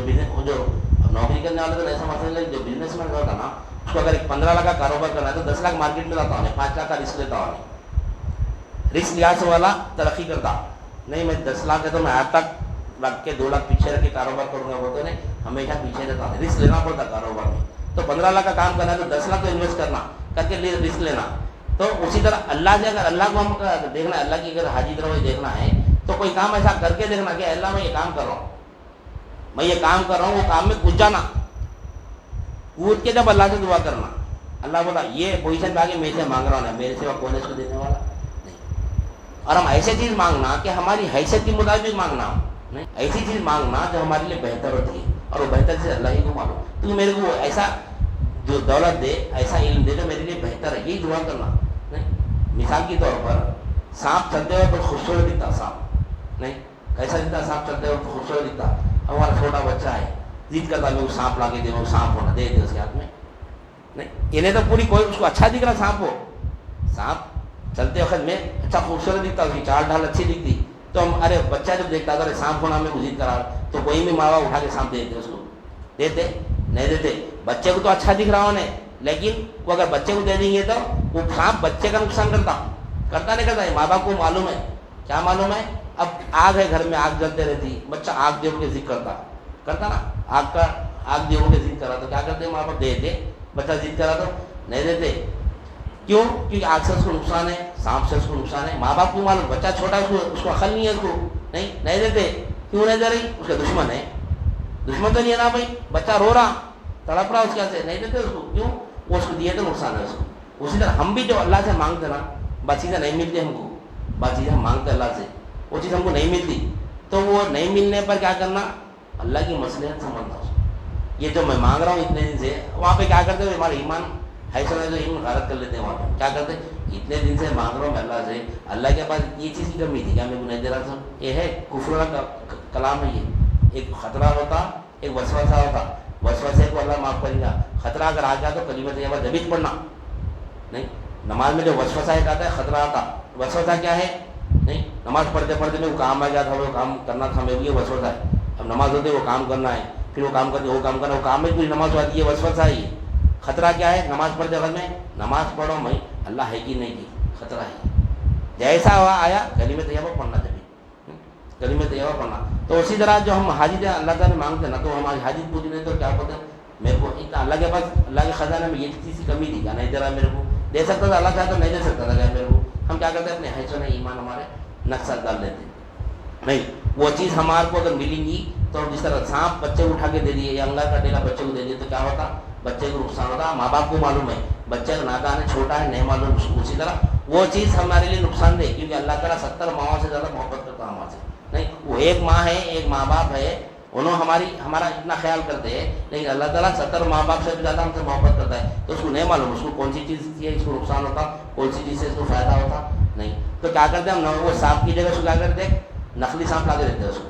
نوکری کرنے والا تو ایسا مسئلہ ہے، جو بزنس مین ہوتا نا اس کو اگر 15 لاکھ کا کاروبار کرنا ہے تو 10 لاکھ مارکیٹ میں لاتا ہوں، 5 لاکھ کا رسک لیتا ہوں. رسک لحاظ والا ترقی کرتا نہیں. میں 10 لاکھ ہے تو میں آج تک رکھ کے 2 لاکھ پیچھے رکھ کے کاروبار کروں گا، بولتے نہیں ہمیشہ پیچھے رہتا ہے. رسک لینا پڑتا کاروبار میں. تو 15 لاکھ کا کام کرنا ہے تو 10 لاکھ کو انویسٹ کرنا کر کے رسک لینا. تو اسی طرح اللہ سے اگر اللہ کو ہم دیکھنا ہے، اللہ کی اگر حاجی طرح دیکھنا ہے تو کوئی کام ایسا کر کے دیکھنا کہ اللہ میں یہ کام کر رہا ہوں، میں یہ کام کر رہا ہوں، وہ کام میں کود جانا، کود کے جب اللہ سے دعا کرنا. اللہ بولا یہ پوزیشن پہ آگے میں سے مانگ رہا ہوں، میرے سوا کون ہے اس کو دینے والا نہیں. اور ہم ایسی چیز مانگنا کہ ہماری حیثیت کے مطابق مانگنا نہیں، ایسی چیز مانگنا جو ہمارے لیے بہتر ہوتی ہے اور وہ بہتر سے اللہ ہی کو معلوم. تو میرے کو ایسا جو دولت دے، ایسا علم دے جو میرے لیے بہتر ہے، یہی دعا کرنا نہیں. مثال کے طور پر سانپ چلتے ہوئے تو خوبصورت دکھتا سانپ نہیں، کیسا دکھتا سانپ چلتے ہوئے تو خوبصورت دکھتا. ہمارا چھوٹا بچہ ہے ضد کرتا میں وہ سانپ لا کے دے، وہ سانپ ہونا دے اس کے ہاتھ میں نہیں. انہیں تو پوری کوئی اس کو اچھا دکھ رہا سانپ، ہو سانپ چلتے وقت میں اچھا خوبصورت دکھتا، اس کی چال ڈھال اچھی دکھتی. تو ہم ارے بچہ جب دیکھتا تھا سانپ ہونا میں ضد کرا تو کوئی بھی ماں باپ اٹھا کے سانپ دے دیتے اس کو، دیتے نہیں دیتے. بچے کو تو اچھا دکھ رہا انہیں، لیکن وہ اگر بچے کو دے دیں گے تو وہ سانپ بچے کا نقصان کرتا نہیں کرتا. ماں باپ کو معلوم ہے، کیا معلوم ہے؟ اب آگ ہے گھر میں، آگ جلتے رہتی، بچہ آگ دیکھ کے ذکر کرتا نا، آگ دیکھ کے ذکر کرا تو کیا کرتے ماں باپ؟ دے دیتے. بچہ ضد کرا تو نہیں دیتے. کیوں؟ کیونکہ آگ سے اس کو نقصان ہے، سانپ سے اس کو نقصان ہے. ماں باپ کو معلوم، بچہ چھوٹا ہے اس کو عقل نہیں ہے، اس کو نہیں دیتے. کیوں نہیں دے رہی؟ اس کا دشمن ہے. دشمن تو نہیں ہے نا بھائی، بچہ رو رہا تڑپ رہا اس کے سے نہیں دیتے اس کو. کیوں؟ وہ اس کو دیے تو نقصان ہے اس کو اسی طرح ہم بھی جو اللہ سے مانگتے نا، بات چیزیں نہیں ملتی ہم کو، بات چیزیں ہم مانگتے اللہ سے، وہ چیز ہم کو نہیں ملتی، تو وہ نہیں ملنے پر کیا کرنا، اللہ کی مصلحت سمجھنا اس کو. یہ جو میں مانگ رہا ہوں اتنے دن سے، وہاں پہ کیا کرتے ہیں ہمارا ایمان ہے سنا جو ایمان غلط کر لیتے ہیں. وہاں پہ کیا کرتے ہیں، اتنے دن سے مانگ رہا ہوں میں اللہ سے، اللہ کے پاس یہ چیز کی کمی تھی کیا میں کو نہیں دے رہا تھا. یہ ہے کفر کا کلام ہے. یہ ایک خطرہ ہوتا، ایک وسوسہ ہوتا، وسوسے کو اللہ معاف کرے گا. خطرہ اگر آ گیا تو کلمہ طیبہ جبھی پڑھنا نہیں. نماز میں جو وسوسہ ایک آتا ہے، خطرہ آتا، وسوسہ کیا ہے نہیں، نماز پڑھتے پڑھتے میں وہ کام آ گیا تھا، وہ کام کرنا تھا میں، یہ وسوسہ ہے. اب نماز ہوتے وہ کام کرنا ہے، پھر وہ کام کرتے وہ کام کرنا، وہ کام میں پوری نماز ہوتی ہے، وسوسہ ہے. خطرہ کیا ہے، نماز پڑھتے وقت میں نماز پڑھو میں اللہ ہے کہ نہیں کی، خطرہ ہے. جیسا ہوا آیا کلمہ طیبہ پڑھنا، جبھی کلمہ طیبہ پڑھنا. تو اسی طرح جو ہم حاجت اللہ تعالیٰ مانگتے نا، تو ہماری حاجت پوری نہیں تو کیا ہوتا ہے، میرے کو اللہ کے پاس اللہ کے خزانے میں یہ چیز کی کمی تھی کیا نہیں دے رہا میرے کو، دے سکتا تھا اللہ چاہتا نہیں دے سکتا تھا کیا میرے کو. ہم کیا کرتے ہیں اپنے حیثیت ایمان ہمارے نقصان ڈال دیتے نہیں. وہ چیز ہمارے کو اگر ملیں گی تو جس طرح سانپ بچے کو اٹھا کے دے دیے یا انگار کا ڈیلا بچے کو دے دیے تو کیا ہوتا، بچے کو نقصان ہوتا. ماں باپ کو معلوم ہے بچے کا نادان ہے، چھوٹا ہے، نہیں معلوم. اسی طرح وہ چیز ہمارے لیے نقصان دہ، کیونکہ اللہ تعالیٰ 70 ماؤں سے زیادہ محبت کرتا ہے ہمارے سے نہیں. وہ ایک ماں ہے، ایک ماں باپ ہے، انہوں ہمارا اتنا خیال کرتے ہیں، لیکن اللہ تعالیٰ 70 ماں باپ سے بھی زیادہ ہم سے محبت کرتا ہے. تو اس کو نہیں معلوم اس کو کون سی چیز ہے اس کو نقصان ہوتا، کون سی چیز سے اس کو فائدہ ہوتا نہیں. تو کیا کرتے ہیں ہم، وہ سانپ کی جگہ اس کو کیا کرتے ہیں، نقلی سانپ لا کے دیتے ہیں اس کو،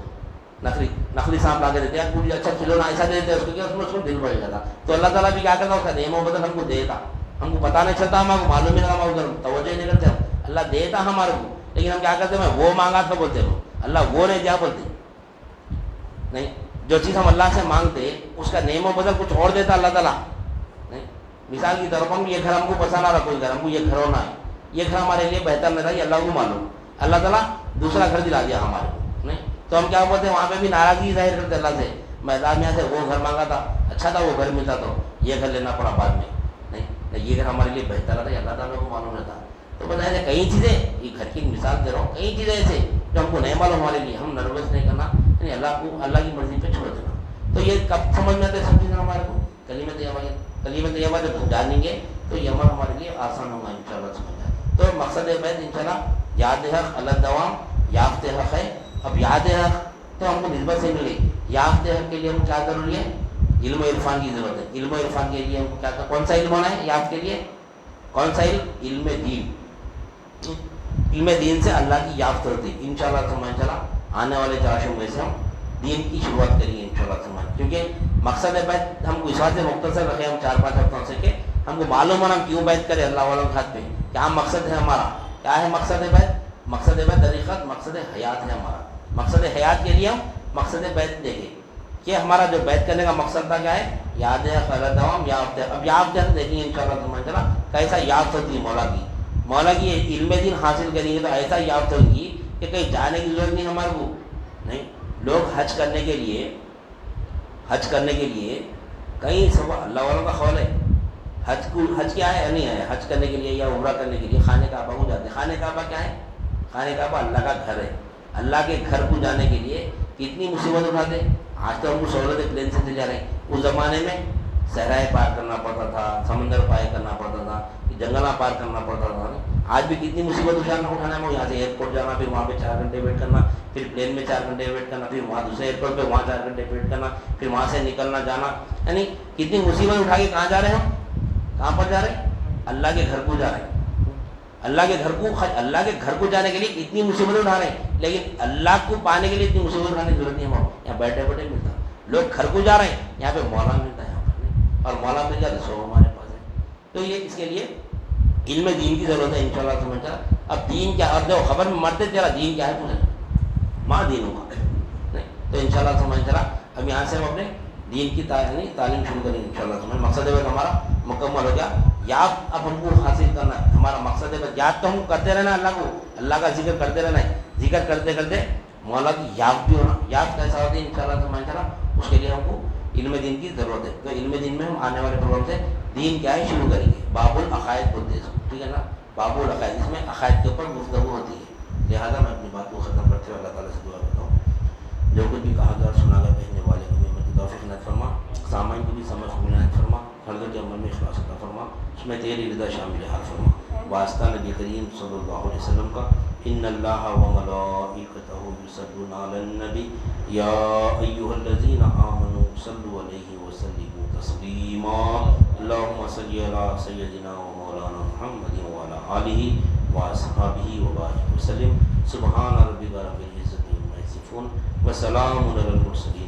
نقلی سانپ لا کے دیتے ہیں. پوری اچھا کھلونا ایسا دے دیتے ہیں اس کو کہ اس کو دل بڑھ جاتا. تو اللہ تعالیٰ بھی کیا کرتا ہے، اس کا نعم و بدل ہم کو دیتا، ہم کو پتہ نہیں چلتا، ہمارے کو معلوم ہی نہیں، ہم ادھر توجہ نہیں کرتے. اللہ دیتا ہمارے کو، لیکن ہم کیا کرتے ہیں، میں وہ مانگا تھا بولتے ہو، اللہ وہ نہیں دیا بولتے نہیں. جو چیز ہم اللہ سے مانگتے اس کا نعم و بدل کچھ اور دیتا اللہ تعالیٰ نہیں. مثال کی طور پر ہم یہ گھر ہم کو پسند آ رہا، کوئی گھر ہم کو یہ گھر ہونا ہے، یہ گھر ہمارے لیے بہتر نہیں تھا، یہ اللہ کو معلوم، اللہ تعالیٰ دوسرا گھر دلا دیا ہمارے کو نہیں. تو ہم کیا بولتے ہیں، وہاں پہ بھی ناراضگی ظاہر کرتے اللہ سے. میدان میں سے وہ گھر مانگا تھا، اچھا تھا وہ گھر ملتا تو یہ گھر لینا پڑا بعد میں نہیں. یہ گھر ہمارے لیے بہتر تھا، اللہ تعالیٰ کو معلوم رہتا. تو بس ایسے کئی چیزیں، یہ گھر کی مثال دے رہا ہوں، کئی چیزیں ایسے جو ہم کو نہیں معلوم ہمارے لیے، ہم نروس نہیں کرنا یعنی اللہ کو اللہ کی مرضی پہ چھوڑ دینا. تو یہ کب سمجھ میں آتے سب چیزیں ہمارے کو، کلمہ طیبہ جب جانیں گے تو یہ عمل ہمارے لیے آسان ہوگا انشاءاللہ سمجھ جائے. تو مقصد بیت انشاءاللہ یاد حق اللہ دوام یافت حق ہے. اب یاد حق تو ہم کو نسبت سے ملے، یافت حق کے لیے ہم کیا ضروری ہے، علم و عرفان کی ضرورت ہے. علم و عرفان کے لیے ہم کو کیا، کون سا علم ہونا ہے یافت کے لیے، کون سا علم، علم دین. علم دین سے اللہ کی یافت ہوتی ہے انشاءاللہ سمجھ چلا. آنے والے 4 شعبے سے ہم دین کی شروعات کریں گے انشاءاللہ سمجھ. کیونکہ مقصد بیت ہم کو اس بات سے مختصر رکھے، ہم 4-5 ہفتوں سے کہ ہم کو معلوم ہونا ہم کیوں بیت کرے اللہ والوں کے ہاتھ پہ، کیا مقصد ہے ہمارا، کیا ہے مقصد بیت. مقصد بیت طریقت مقصد حیات ہے ہمارا. مقصد حیات کے لیے ہم مقصد بیت دیکھیں کہ ہمارا جو بیت کرنے کا مقصد تھا کیا ہے، یاد ہے خیر دوام یافت ہے. اب یافت ہے دیکھیں گے انشاءاللہ سمجھ چلا کیسا یافت ہوتی ہے مولا کی. مولا کی علم دین حاصل کریں گے تو ایسا یافت ہوگی کہ کہیں جانے کی ضرورت نہیں ہمارے کو نہیں. لوگ حج کرنے کے لیے کئی سب اللہ والوں کا قول ہے، حج کیا ہے نہیں ہے، حج کرنے کے لیے یا عمرہ کرنے کے لیے خانہ کعبہ کو جاتے ہیں. خانہ کعبہ کیا ہے، خانہ کعبہ اللہ کا گھر ہے. اللہ کے گھر کو جانے کے لیے کتنی مصیبت اٹھاتے. آج تو ہم کو سہولت پلین سے چل جا رہے ہیں، اس زمانے میں صحرائے پار کرنا پڑتا تھا، سمندر پار کرنا پڑتا تھا، جنگلہ پار کرنا پڑتا تھا. آج بھی کتنی مصیبت اٹھانا ہے، یہاں سے ایئرپورٹ جانا، پھر وہاں پہ 4 گھنٹے ویٹ کرنا، پھر پلین میں 4 گھنٹے ویٹ کرنا، پھر وہاں دوسرے ایئرپورٹ پہ وہاں 4 گھنٹے ویٹ کرنا، پھر وہاں سے نکلنا جانا. یعنی کتنی مصیبت اٹھا کے کہاں جا رہے ہیں ہم، کہاں پر جا رہے ہیں، اللہ کے گھر کو جا رہے ہیں. اللہ کے گھر کو جانے کے لیے اتنی مصیبتیں اٹھا رہے ہیں، لیکن اللہ کو پانے کے لیے اتنی مصیبت اٹھانے کی ضرورت نہیں ہے. یہاں بیٹھے بیٹھے ملتا، لوگ گھر کو جا رہے ہیں، یہاں پہ مولا ملتا ہے یہاں پر، اور مولا مل جاتا سو ہمارے پاس ہے. تو یہ اس کے لیے علم دین کی ضرورت ہے انشاءاللہ سمجھا. اب دین کیا، اور جو خبر میں مرتے تیرا دین کیا ہے پوچھا، ماں دین ہوگا نہیں. تو انشاءاللہ سمجھ چلا اب یہاں سے ہم اپنے دین کی تعلیم شروع کریں انشاءاللہ سمجھ. مقصد ہے ہمارا مکمل ہو گیا. یاد اب ہم کو حاصل کرنا ہے، ہمارا مقصد ہے یاد تو ہم کرتے رہنا اللہ کو، اللہ کا ذکر کرتے رہنا ہے. ذکر کرتے کرتے مولا کی یاد بھی ہونا. یاد کیسا ہوتی ہے انشاءاللہ سمجھ چلا، اس کے لیے ہم کو علم دین کی ضرورت ہے. تو علم دین میں ہم آنے والے پروگرام سے دین کیا ہے شروع کریں گے. باب العقائد بولتے ہیں، ٹھیک ہے نا، باب العقائد، اس میں عقائد کے اوپر گفتگو ہوتی ہے. لہٰذا میں اپنی بات کو ختم کرتے ہوئے اللہ تعالیٰ سے دعا کرتا ہوں، جو کچھ بھی کہا گیا اور سنا گیا بہنے والے کو نعمت کی توفیق عنایت فرما، سامعین کو بھی سمجھ کو عنایت فرما، ہر گھر کے عمل میں اخلاص عطا فرما. اس میں تیری رضا شامل حال فرما. واسطہ نبی کریم صلی اللہ علیہ وسلم کا ان اللہ و ملائکتہ یصلون علی النبی یا ایھا الذین آمنوا صلوا علیہ وسلموا تسلیما. اللهم صل علی سیدنا و مولانا محمد وعلی آلہ واصحابہ وبارک وسلم. سبحان ربک رب العزۃ عما یصفون وسلام علی المرسلین.